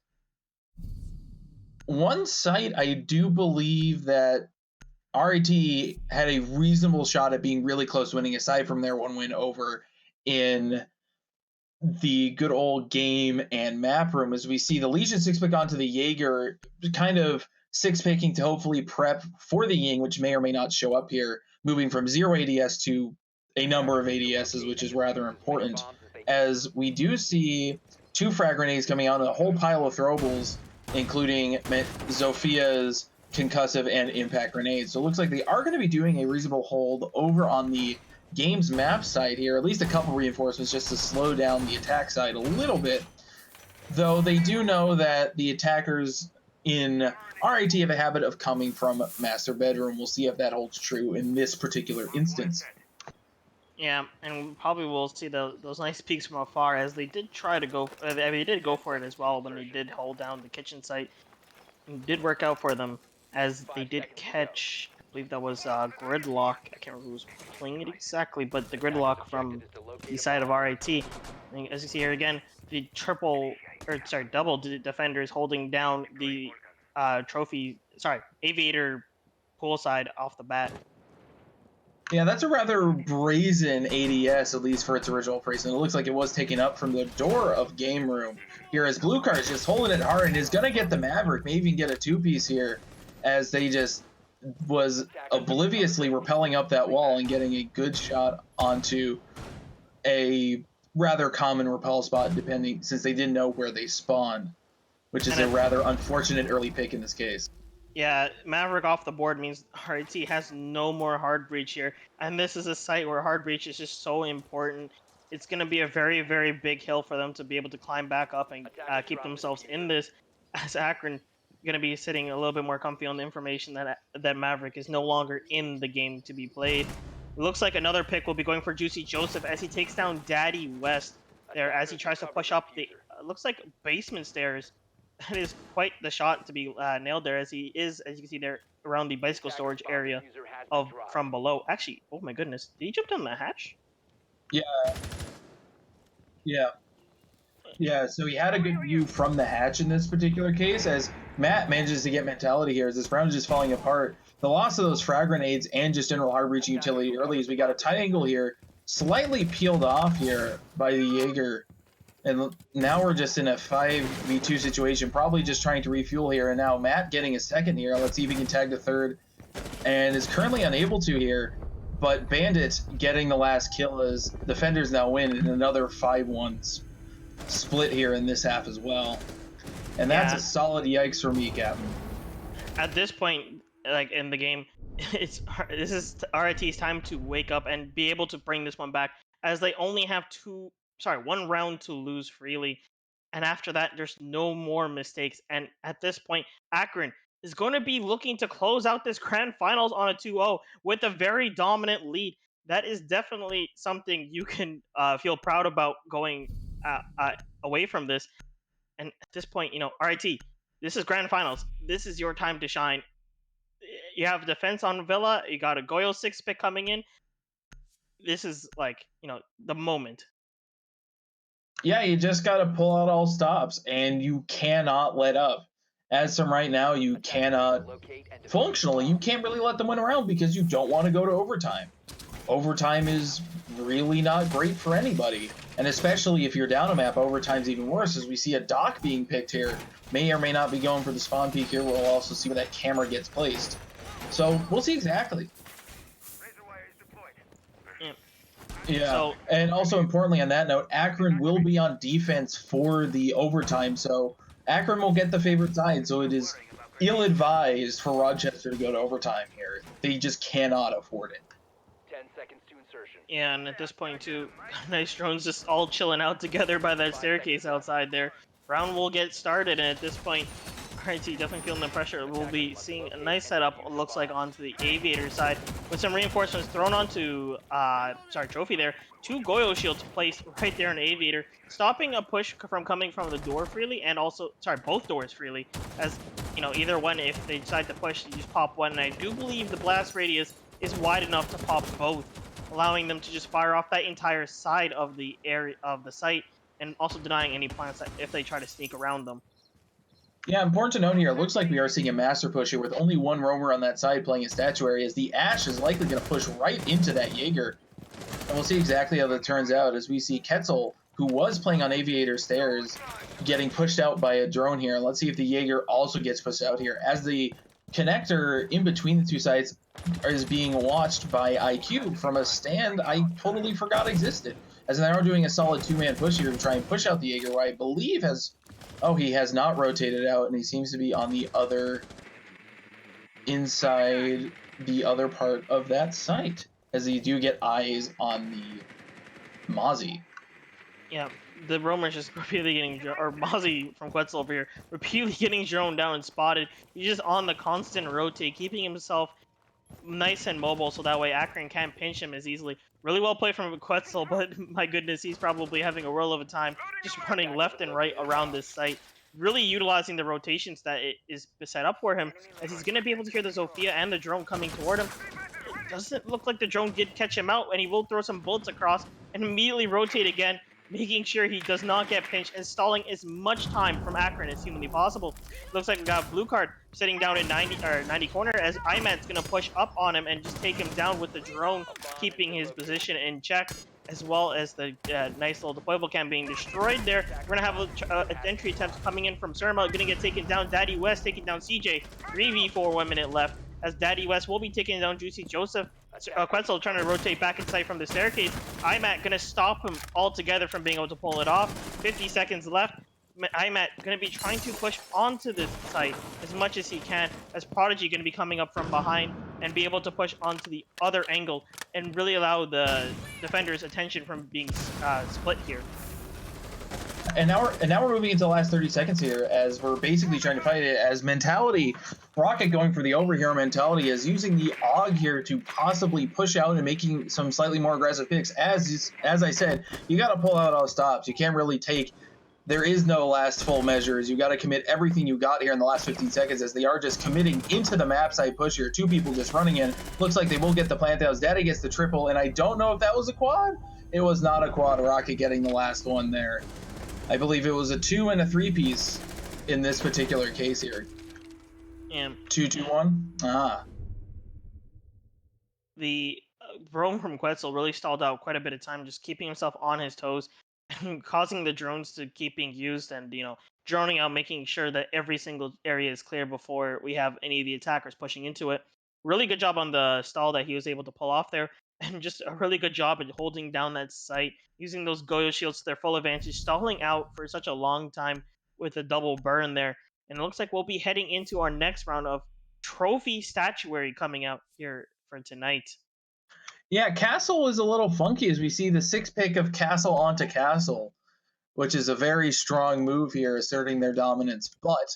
one site I do believe that RIT had a reasonable shot at being really close to winning, aside from their 1 win over in the good old game and map room, as we see the Legion 6-pick onto the Jaeger, kind of 6-picking to hopefully prep for the Ying, which may or may not show up here, moving from 0 ADS to a number of ADSs, which is rather important, as we do see 2 frag grenades coming out and a whole pile of throwables, including Zophia's concussive and impact grenades. So it looks like they are going to be doing a reasonable hold over on the game's map side here, at least a couple reinforcements just to slow down the attack side a little bit, though they do know that the attackers in RIT have a habit of coming from master bedroom. We'll see if that holds true in this particular instance. Yeah, and probably we'll see those nice peaks from afar, as they did try to go. They did go for it as well when they did hold down the kitchen site. It did work out for them, as they did catch, I believe that was Gridlock. I can't remember who was playing it exactly, but the Gridlock from the side of RIT. And as you see here again, the double defenders holding down the Aviator pool side off the bat. Yeah, that's a rather brazen ADS, at least for its original placement. It looks like it was taken up from the door of Game Room. Here, as Blue Card is just holding it hard and is going to get the Maverick, maybe even get a 2-piece here, as they just was obliviously rappelling up that wall and getting a good shot onto a rather common rappel spot, since they didn't know where they spawned, which is a rather unfortunate early pick in this case. Yeah, Maverick off the board means RIT has no more hard breach here, and this is a site where hard breach is just so important. It's going to be a very big hill for them to be able to climb back up and keep themselves in this, as Akron going to be sitting a little bit more comfy on the information that Maverick is no longer in the game to be played. It looks like another pick will be going for Juicy Joseph, as he takes down Daddy West there, as he tries to push up the looks like basement stairs, that is quite the shot to be nailed there, as he is, as you can see there, around the bicycle storage area of from below. Actually, oh my goodness, did he jump down the hatch? Yeah. Yeah, so he had a good view from the hatch in this particular case, as Matt manages to get mentality here as this round is just falling apart. The loss of those frag grenades and just general hard-reaching utility early as we got a tight angle here, slightly peeled off here by the Jaeger. And now we're just in a 5v2 situation, probably just trying to refuel here. And now Matt getting a second here. Let's see if he can tag the third. And is currently unable to here. But Bandit getting the last kill as Defenders now win in another 5-1 split here in this half as well. And that's a solid yikes for me, Captain. At this point, like in the game, this is RIT's time to wake up and be able to bring this one back, as they only have one round to lose freely, and after that there's no more mistakes. And at this point, Akron is going to be looking to close out this grand finals on a 2-0 with a very dominant lead. That is definitely something you can feel proud about going away from this. And at this point, RIT, this is grand finals. This is your time to shine. You have defense on Villa. You got a Goyo 6 pick coming in. This is like, the moment. Yeah, you just got to pull out all stops, and you cannot let up. As from right now, you cannot, functionally, you can't really let them win around because you don't want to go to overtime. Overtime is really not great for anybody, and especially if you're down a map, overtime's even worse, as we see a dock being picked here. May or may not be going for the spawn peak here. We'll also see where that camera gets placed. So we'll see exactly. Yeah, so, and also importantly on that note, Akron will be on defense for the overtime, so Akron will get the favorite side, so it is ill-advised for Rochester to go to overtime here. They just cannot afford it. 10 seconds to insertion. Yeah, and at this point too, nice drones just all chilling out together by that staircase outside there. Round will get started, and at this point, RIT definitely feeling the pressure. We'll be seeing a nice setup, looks like, onto the Aviator side, with some reinforcements thrown onto, Trophy there. 2 Goyo shields placed right there in Aviator, stopping a push from coming from the door freely, and also, both doors freely, as, either one, if they decide to push, you just pop one, and I do believe the blast radius is wide enough to pop both, allowing them to just fire off that entire side of the area of the site, and also denying any plants if they try to sneak around them. Yeah, important to note here, it looks like we are seeing a master push here with only one roamer on that side playing a statuary, as the Ash is likely going to push right into that Jaeger. And we'll see exactly how that turns out, as we see Ketzel, who was playing on Aviator stairs, getting pushed out by a drone here. Let's see if the Jaeger also gets pushed out here, as the connector in between the two sites is being watched by IQ from a stand I totally forgot existed. As they are doing a solid 2-man push here to try and push out the Jaeger, who I believe has... Oh, he has not rotated out, and he seems to be on the other... inside the other part of that site, as you do get eyes on the Mozzie. Yeah, the roamer's just repeatedly getting... or Mozzie from Quetzal over here, repeatedly getting droned down and spotted. He's just on the constant rotate, keeping himself nice and mobile, so that way Akron can't pinch him as easily. Really well played from Quetzal, but my goodness, he's probably having a whirl of a time just running left and right around this site, really utilizing the rotations that it is set up for him, as he's going to be able to hear the Zofia and the drone coming toward him. It doesn't look like the drone did catch him out, and he will throw some bullets across and immediately rotate again, making sure he does not get pinched and stalling as much time from Akron as humanly possible. Looks like we got blue card sitting down in 90 corner, as Imat's going to push up on him and just take him down with the drone, keeping his position in check, as well as the nice little deployable cam being destroyed there. We're going to have an entry attempt coming in from Surma, going to get taken down. Daddy West taking down CJ. 3v4, 1 minute left, as Daddy West will be taking down Juicy Joseph. Quetzal trying to rotate back inside from the staircase. Imat going to stop him altogether from being able to pull it off. 50 seconds left. Imat going to be trying to push onto this site as much as he can, as Prodigy going to be coming up from behind and be able to push onto the other angle and really allow the defender's attention from being split here. And now we're moving into the last 30 seconds here, as we're basically trying to fight it as mentality. Rocket going for the overhero mentality is using the AUG here to possibly push out and making some slightly more aggressive picks. As I said, you got to pull out all stops. You can't really take there is no last full measures. You got to commit everything you got here in the last 15 seconds, as they are just committing into the map side push here. Two people just running in. Looks like they will get the plant downs. Daddy gets the triple, and I don't know if that was a quad. It was not a quad. Rocket getting the last one there. I believe it was a 2 and a 3 piece in this particular case here. And 2-2-1. Ah. the roam from Quetzal really stalled out quite a bit of time, just keeping himself on his toes and causing the drones to keep being used and, droning out, making sure that every single area is clear before we have any of the attackers pushing into it. Really good job on the stall that he was able to pull off there, and just a really good job at holding down that site, using those Goyo shields to their full advantage, stalling out for such a long time with a double burn there. And it looks like we'll be heading into our next round of trophy statuary coming out here for tonight. Yeah, Castle is a little funky as we see the 6-pick of Castle onto Castle, which is a very strong move here, asserting their dominance. But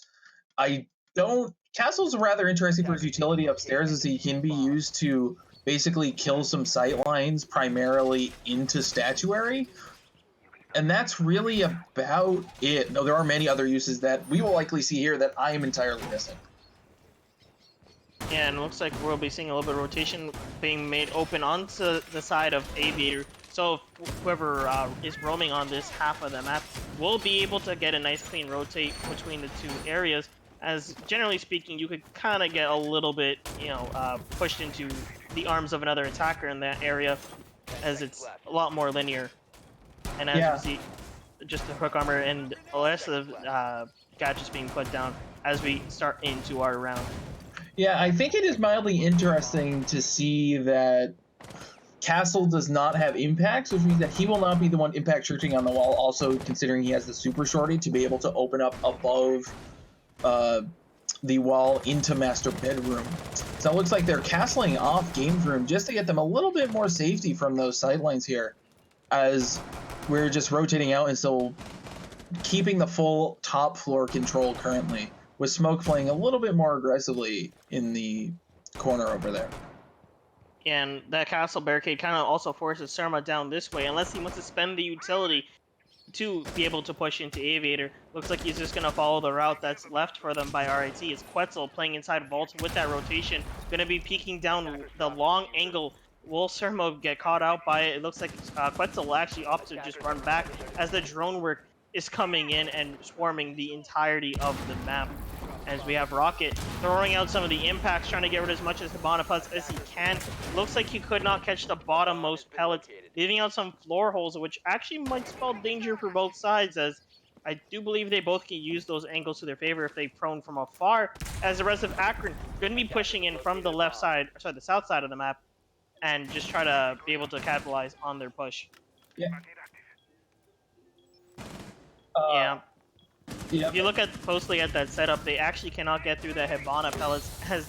Castle's rather interesting for his utility upstairs, as he can be used to basically kill some sight lines primarily into statuary. And that's really about it. No, there are many other uses that we will likely see here that I am entirely missing. Yeah, and it looks like we'll be seeing a little bit of rotation being made open onto the side of Aviator. So whoever is roaming on this half of the map will be able to get a nice clean rotate between the two areas. As generally speaking, you could kind of get a little bit, pushed into the arms of another attacker in that area, as it's a lot more linear. And as we see, just the hook armor and less of gadgets being put down as we start into our round. Yeah, I think it is mildly interesting to see that Castle does not have impacts, which means that he will not be the one impact shooting on the wall, also considering he has the super shorty to be able to open up above the wall into master bedroom. So it looks like they're castling off Games Room just to get them a little bit more safety from those sidelines here, as we're just rotating out and still keeping the full top floor control currently, with Smoke playing a little bit more aggressively in the corner over there. And that castle barricade kind of also forces Surma down this way, unless he wants to spend the utility to be able to push into Aviator. Looks like he's just going to follow the route that's left for them by RIT. It's Quetzal playing inside Vault with that rotation, going to be peeking down the long angle. Will Surma get caught out by it? It looks like Quetzal will actually opt to just run back as the drone work is coming in and swarming the entirety of the map. As we have Rocket throwing out some of the impacts, trying to get rid of as much as Hibana pellets as he can. Looks like he could not catch the bottommost pellets, leaving out some floor holes, which actually might spell danger for both sides, as I do believe they both can use those angles to their favor if they prone from afar, as the rest of Akron going to be pushing in from the left side, sorry, the south side of the map, and just try to be able to capitalize on their push. Yeah. Yeah. If you look closely at that setup, they actually cannot get through the Hibana pellets, as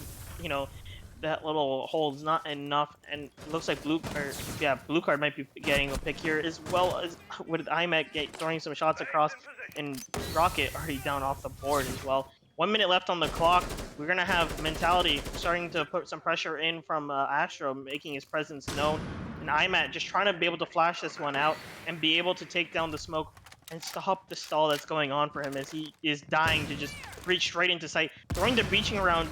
that little hole is not enough, and it looks like blue card might be getting a pick here, as well as with IMAC throwing some shots across, and Rocket already down off the board as well. 1 minute left on the clock. We're gonna have Mentality starting to put some pressure in from Astro, making his presence known, and IMAC just trying to be able to flash this one out and be able to take down the smoke and stop the stall that's going on for him, as he is dying to just reach straight into sight, throwing the breaching round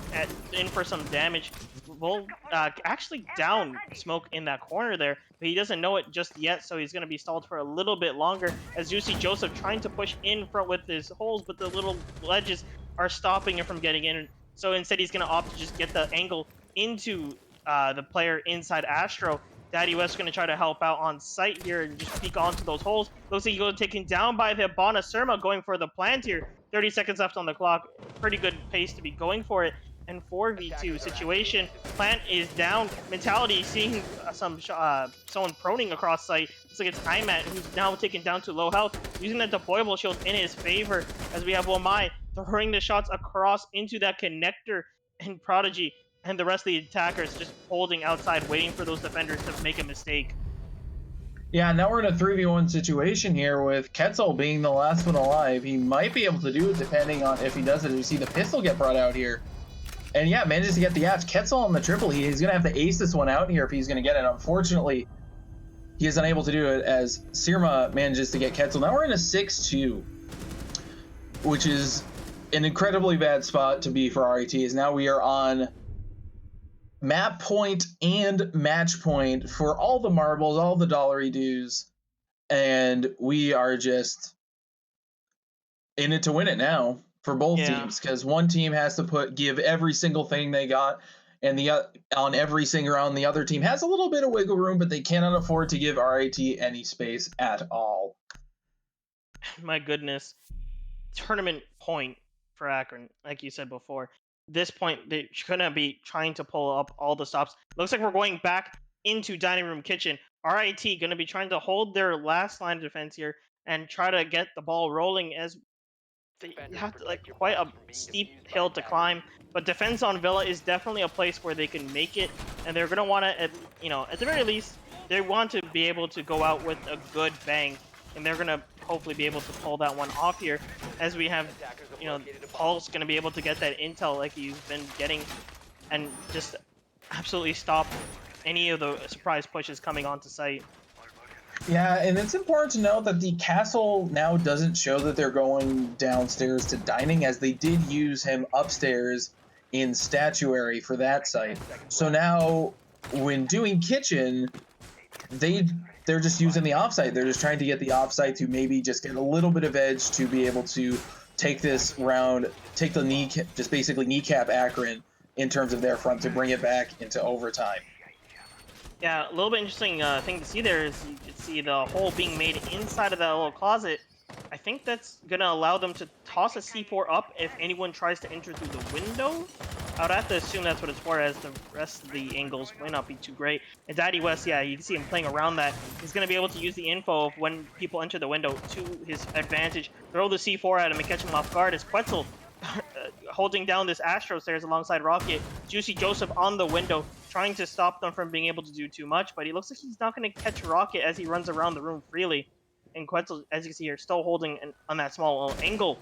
in for some damage. Will actually down Smoke in that corner there, but he doesn't know it just yet, so he's going to be stalled for a little bit longer, as Juicy Joseph trying to push in front with his holes, but the little ledges are stopping him from getting in. So instead he's going to opt to just get the angle into the player inside Astro. Daddy West going to try to help out on site here and just peek onto those holes. Looks like he got taken down by the Hibana. Surma going for the plant here. 30 seconds left on the clock. Pretty good pace to be going for it. And 4v2 situation. Plant is down. Mentality seeing someone proning across site. Looks like it's IMAT, who's now taken down to low health, using that deployable shield in his favor, as we have Womai throwing the shots across into that connector, and Prodigy and the rest of the attackers just holding outside, waiting for those defenders to make a mistake. Yeah, now we're in a 3v1 situation here with Quetzal being the last one alive. He might be able to do it depending on if he does it. You see the pistol get brought out here. And yeah, manages to get the axe. Quetzal on the triple. He's going to have to ace this one out here if he's going to get it. Unfortunately, he is unable to do it as Sirma manages to get Quetzal. Now we're in a 6-2. which is an incredibly bad spot to be for RIT, is now we are on map point and match point for all the marbles, all the dollary dues, and we are just in it to win it now for both teams, because one team has to give every single thing they got, and on every single round the other team has a little bit of wiggle room, but they cannot afford to give RIT any space at all. My goodness. Tournament point for Akron, like you said before. This point, they're gonna be trying to pull up all the stops. Looks like we're going back into dining room kitchen. RIT gonna be trying to hold their last line of defense here and try to get the ball rolling, as they have to, like, quite a steep hill to climb. But defense on Villa is definitely a place where they can make it, and they're gonna want to, at the very least, they want to be able to go out with a good bang, and they're gonna hopefully be able to pull that one off here, as we have, Paul's gonna be able to get that intel like he's been getting, and just absolutely stop any of the surprise pushes coming onto site. Yeah, and it's important to note that the castle now doesn't show that they're going downstairs to dining, as they did use him upstairs in statuary for that site. So now, when doing kitchen, they're just using the offsite. They're just trying to get the offsite to maybe just get a little bit of edge to be able to take this round, just basically kneecap Akron in terms of their front to bring it back into overtime. Yeah, a little bit interesting thing to see there is you can see the hole being made inside of that little closet. I think that's going to allow them to toss a C4 up if anyone tries to enter through the window. I would have to assume that's what it's for, as the rest of the angles might not be too great. And Daddy West, yeah, you can see him playing around that. He's going to be able to use the info of when people enter the window to his advantage. Throw the C4 at him and catch him off guard, as Quetzal holding down this Astro stairs alongside Rocket. Juicy Joseph on the window, trying to stop them from being able to do too much, but he looks like he's not going to catch Rocket as he runs around the room freely. And Quetzal, as you can see here, still holding on that small little angle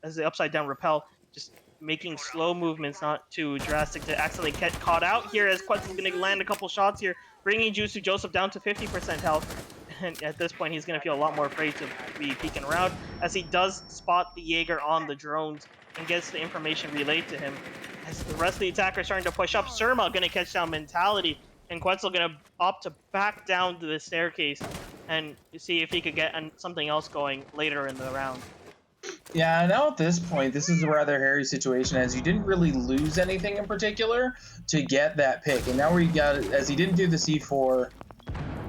as the upside down rappel, just making slow movements, not too drastic to accidentally get caught out here, as Quetzal's going to land a couple shots here, bringing Juicy Joseph down to 50% health. And at this point, he's going to feel a lot more afraid to be peeking around, as he does spot the Jaeger on the drones and gets the information relayed to him. As the rest of the attackers starting to push up, Surma going to catch down Mentality, and Quetzal going to opt to back down to the staircase and see if he could get something else going later in the round. Yeah, now at this point, this is a rather hairy situation, as you didn't really lose anything in particular to get that pick. And now we got, as he didn't do the C4,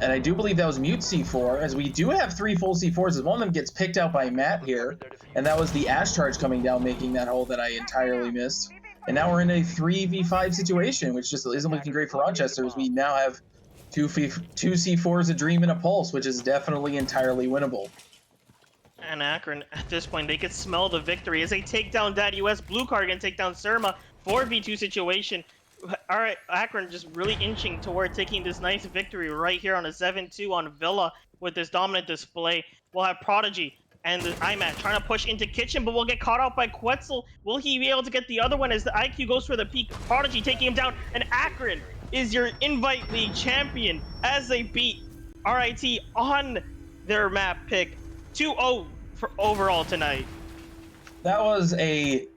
and I do believe that was mute C4, as we do have 3 full C4s, as one of them gets picked out by Matt here, and that was the Ash Charge coming down, making that hole that I entirely missed. And now we're in a 3v5 situation, which just isn't looking great for Rochester, as we now have 2 C4s, a Dream, and a Pulse, which is definitely entirely winnable. And Akron, at this point, they could smell the victory as they take down Daddy West. Blue card gonna take down Surma. 4v2 situation. All right, Akron just really inching toward taking this nice victory right here on a 7-2 on Villa with this dominant display. We'll have Prodigy and the IMAT trying to push into kitchen, but will get caught out by Quetzal. Will he be able to get the other one as the IQ goes for the peak? Prodigy taking him down, and Akron is your Invite League champion as they beat RIT on their map pick. 2-0 for overall tonight. That was a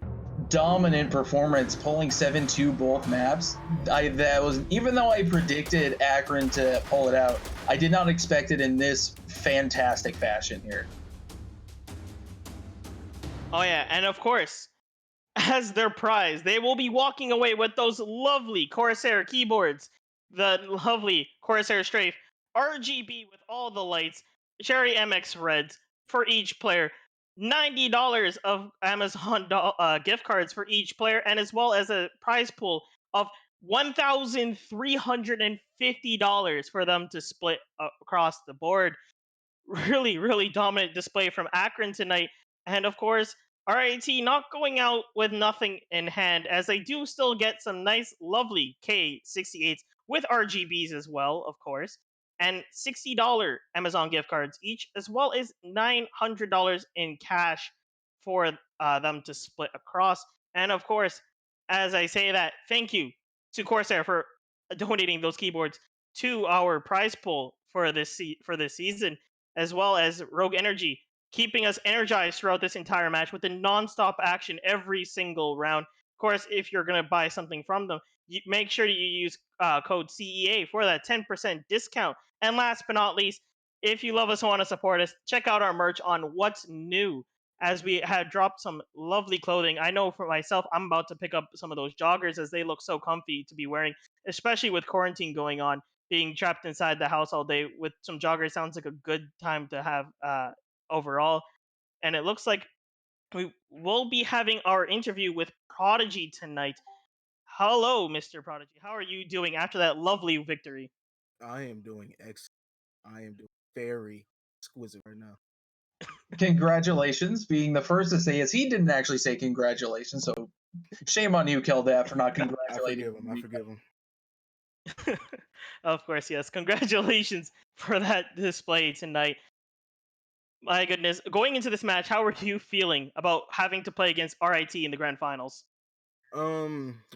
dominant performance, pulling 7-2 both maps. Even though I predicted Akron to pull it out, I did not expect it in this fantastic fashion here. Oh yeah, and of course, as their prize, they will be walking away with those lovely CORSAIR keyboards, the lovely CORSAIR Strafe, RGB with all the lights, Cherry MX Reds for each player, $90 of Amazon gift cards for each player, and as well as a prize pool of $1,350 for them to split across the board. Really, really dominant display from Akron tonight. And of course, RIT not going out with nothing in hand, as they do still get some nice, lovely K68s with RGBs as well, of course, and $60 Amazon gift cards each, as well as $900 in cash for them to split across. And of course, as I say that, thank you to CORSAIR for donating those keyboards to our prize pool for this season, as well as Rogue Energy keeping us energized throughout this entire match with the non-stop action every single round. Of course, if you're going to buy something from them, make sure you use code CEA for that 10% discount. And last but not least, if you love us and want to support us, check out our merch on What's New, as we had dropped some lovely clothing. I know for myself, I'm about to pick up some of those joggers as they look so comfy to be wearing, especially with quarantine going on. Being trapped inside the house all day with some joggers sounds like a good time to have overall. And it looks like we will be having our interview with Prodigy tonight. Hello, Mr. Prodigy. How are you doing after that lovely victory? I am doing excellent. I am doing very exquisite right now. Congratulations, being the first to say, as he didn't actually say congratulations, so shame on you, Keldav, for not I congratulating forgive him. I forgive him. Of course, yes. Congratulations for that display tonight. My goodness. Going into this match, how are you feeling about having to play against RIT in the grand finals? I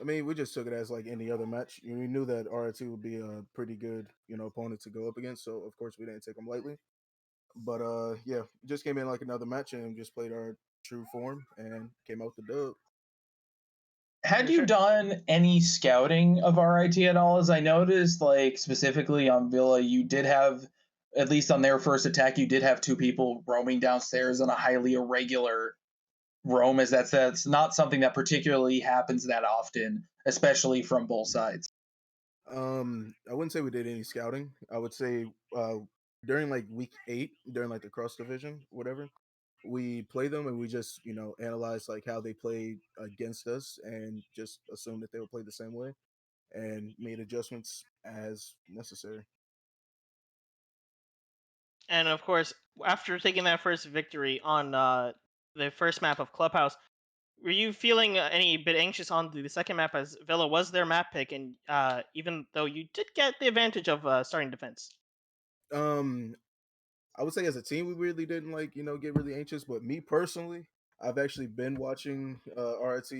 mean, we just took it as like any other match. We knew that RT would be a pretty good, opponent to go up against. So of course we didn't take them lightly. But yeah, just came in like another match and just played our true form and came out the dub. Had For you sure. done any scouting of RIT at all? As I noticed, like specifically on Villa, you did have, at least on their first attack, you did have two people roaming downstairs on a highly irregular roam, as that's not something that particularly happens that often, especially from both sides. I wouldn't say we did any scouting. I would say during like week 8, during like the cross division, whatever, we play them and we just analyze like how they played against us and just assume that they would play the same way and made adjustments as necessary. And of course, after taking that first victory on the first map of Clubhouse, were you feeling any bit anxious on the second map, as Villa was their map pick, and even though you did get the advantage of starting defense? Um, I would say as a team we really didn't like get really anxious, but me personally, I've actually been watching RT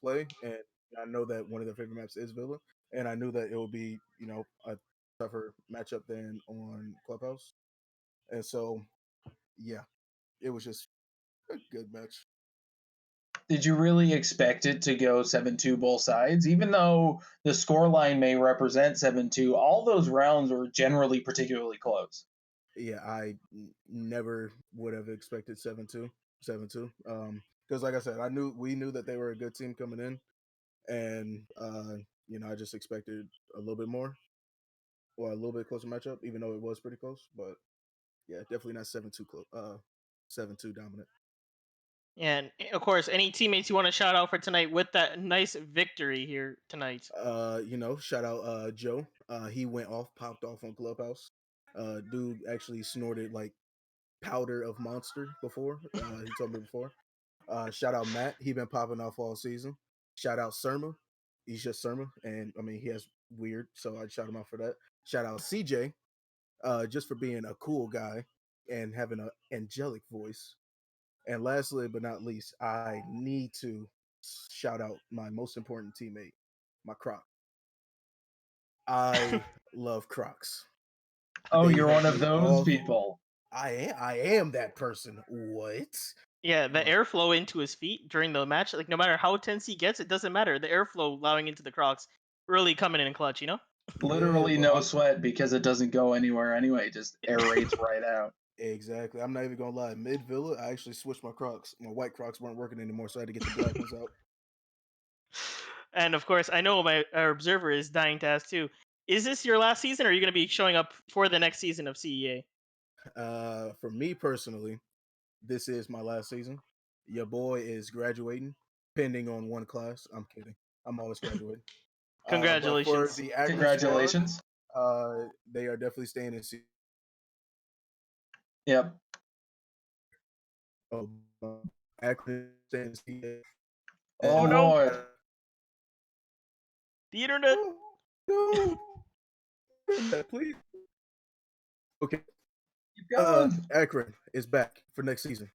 play, and I know that one of their favorite maps is Villa, and I knew that it would be a tougher matchup than on Clubhouse, and so yeah, it was just a good match. Did you really expect it to go 7-2 both sides? Even though the scoreline may represent 7-2, all those rounds were generally particularly close. Yeah, never would have expected 7-2, 7-2. Because like I said, we knew that they were a good team coming in, and I just expected a little bit more, or a little bit closer matchup, even though it was pretty close. But yeah, definitely not 7-2 close. 7-2 dominant. And of course, any teammates you want to shout out for tonight with that nice victory here tonight? Shout out Joe. He went off, popped off on Clubhouse. Dude actually snorted like powder of monster before. He told me before. Shout out Matt. He been popping off all season. Shout out Surma. He's just Surma, and I mean he has weird, so I shout him out for that. Shout out CJ, just for being a cool guy and having an angelic voice. And lastly but not least, I need to shout out my most important teammate, my Croc. I love Crocs. Oh, They you're help one of me those all. people. I am that person. What? Yeah, the But airflow into his feet during the match, like no matter how tense he gets, it doesn't matter. The airflow allowing into the Crocs really coming in clutch, you know? yeah, Literally but no sweat because it doesn't go anywhere anyway, just aerates right out. exactly. I'm not even gonna lie. Mid Villa, I actually switched my Crocs. My white Crocs weren't working anymore, so I had to get the black ones out. And of course, I know our observer is dying to ask too. Is this your last season, or are you going to be showing up for the next season of CEA? For me personally, this is my last season. Your boy is graduating, pending on one class. I'm kidding. I'm always graduating. But for Congratulations. the Akron squad, Congratulations. they are definitely staying in. Yep. Oh, Akron staying in CA. Oh Oh no, Lord. the internet. No, internet, please. Okay. Keep going. Akron is back for next season.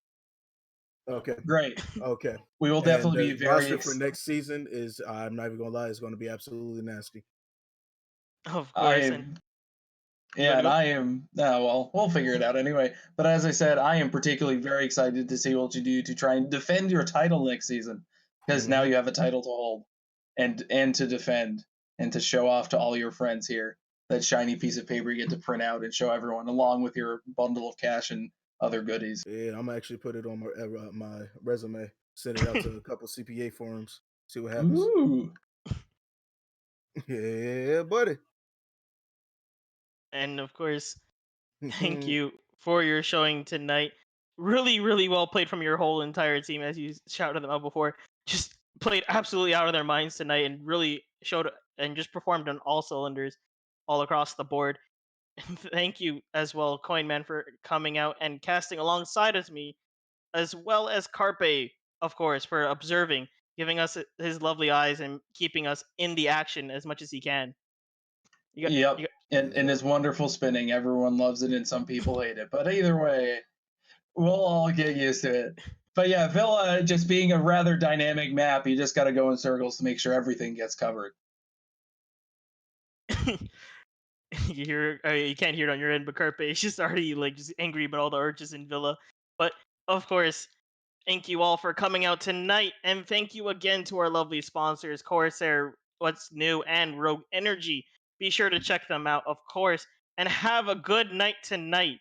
Okay. Great. Okay. We will And definitely the be very roster for next season is, I'm not even gonna lie, it's gonna be absolutely nasty. Of course, I and Yeah, and go? I am. Well, we'll figure it out anyway. But as I said, I am particularly very excited to see what you do to try and defend your title next season, because now you have a title to hold, and to defend, and to show off to all your friends here that shiny piece of paper you get to print out and show everyone, along with your bundle of cash and other goodies. Yeah, I'm gonna actually put it on my resume. Send it out to a couple CPA forums. See what happens. Ooh. Yeah, buddy. And of course, thank you for your showing tonight. Really, really well played from your whole entire team, as you shouted them out before. Just played absolutely out of their minds tonight, and really showed and just performed on all cylinders, all across the board. And thank you as well, Coinman, for coming out and casting alongside of me, as well as Carpe, of course, for observing, giving us his lovely eyes, and keeping us in the action as much as he can. Yep. You And it's wonderful spinning. Everyone loves it, and some people hate it. But either way, we'll all get used to it. But yeah, Villa just being a rather dynamic map, you just got to go in circles to make sure everything gets covered. you hear you can't hear it on your end, but Carpe is just already like just angry about all the urges in Villa. But of course, thank you all for coming out tonight, and thank you again to our lovely sponsors, Corsair, What's New, and Rogue Energy. Be sure to check them out, of course, and have a good night tonight.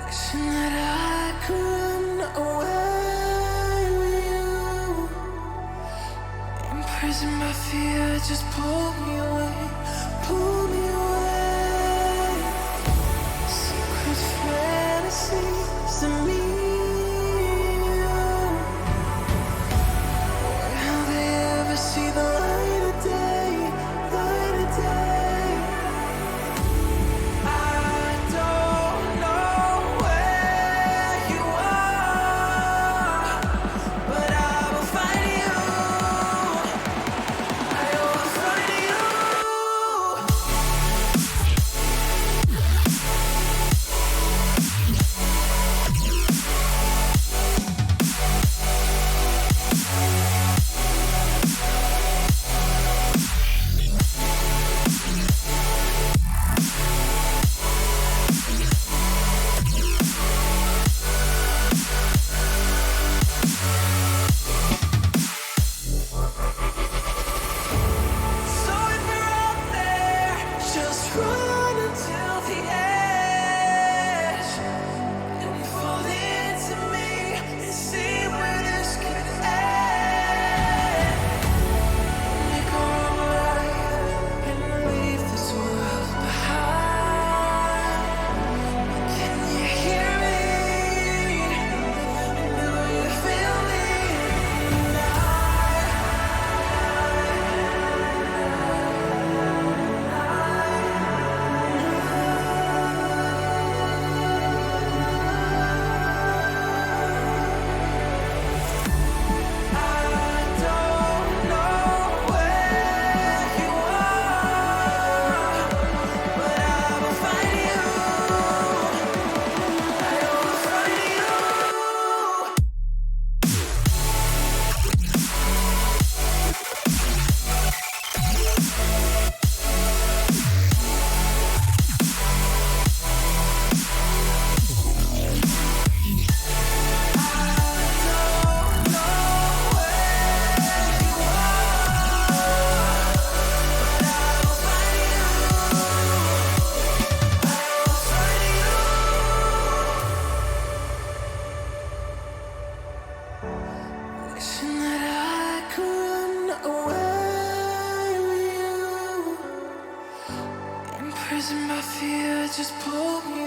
Wishing that I could run away with you. Imprisoned by fear, just pull me away, pull me away. Secret fantasies of me and you. Will they ever see the light of day, light of day? I don't know where you are, but I will find you. I will find you. So if you're out there, just run until the edge and fall into me and see where this could end. Make a run right and leave this world behind. Can you hear me? Do you feel me? I don't know where you are, but I will find you. I will find you. Wishing that I could run away with you. Imprisoned by fear, just pull me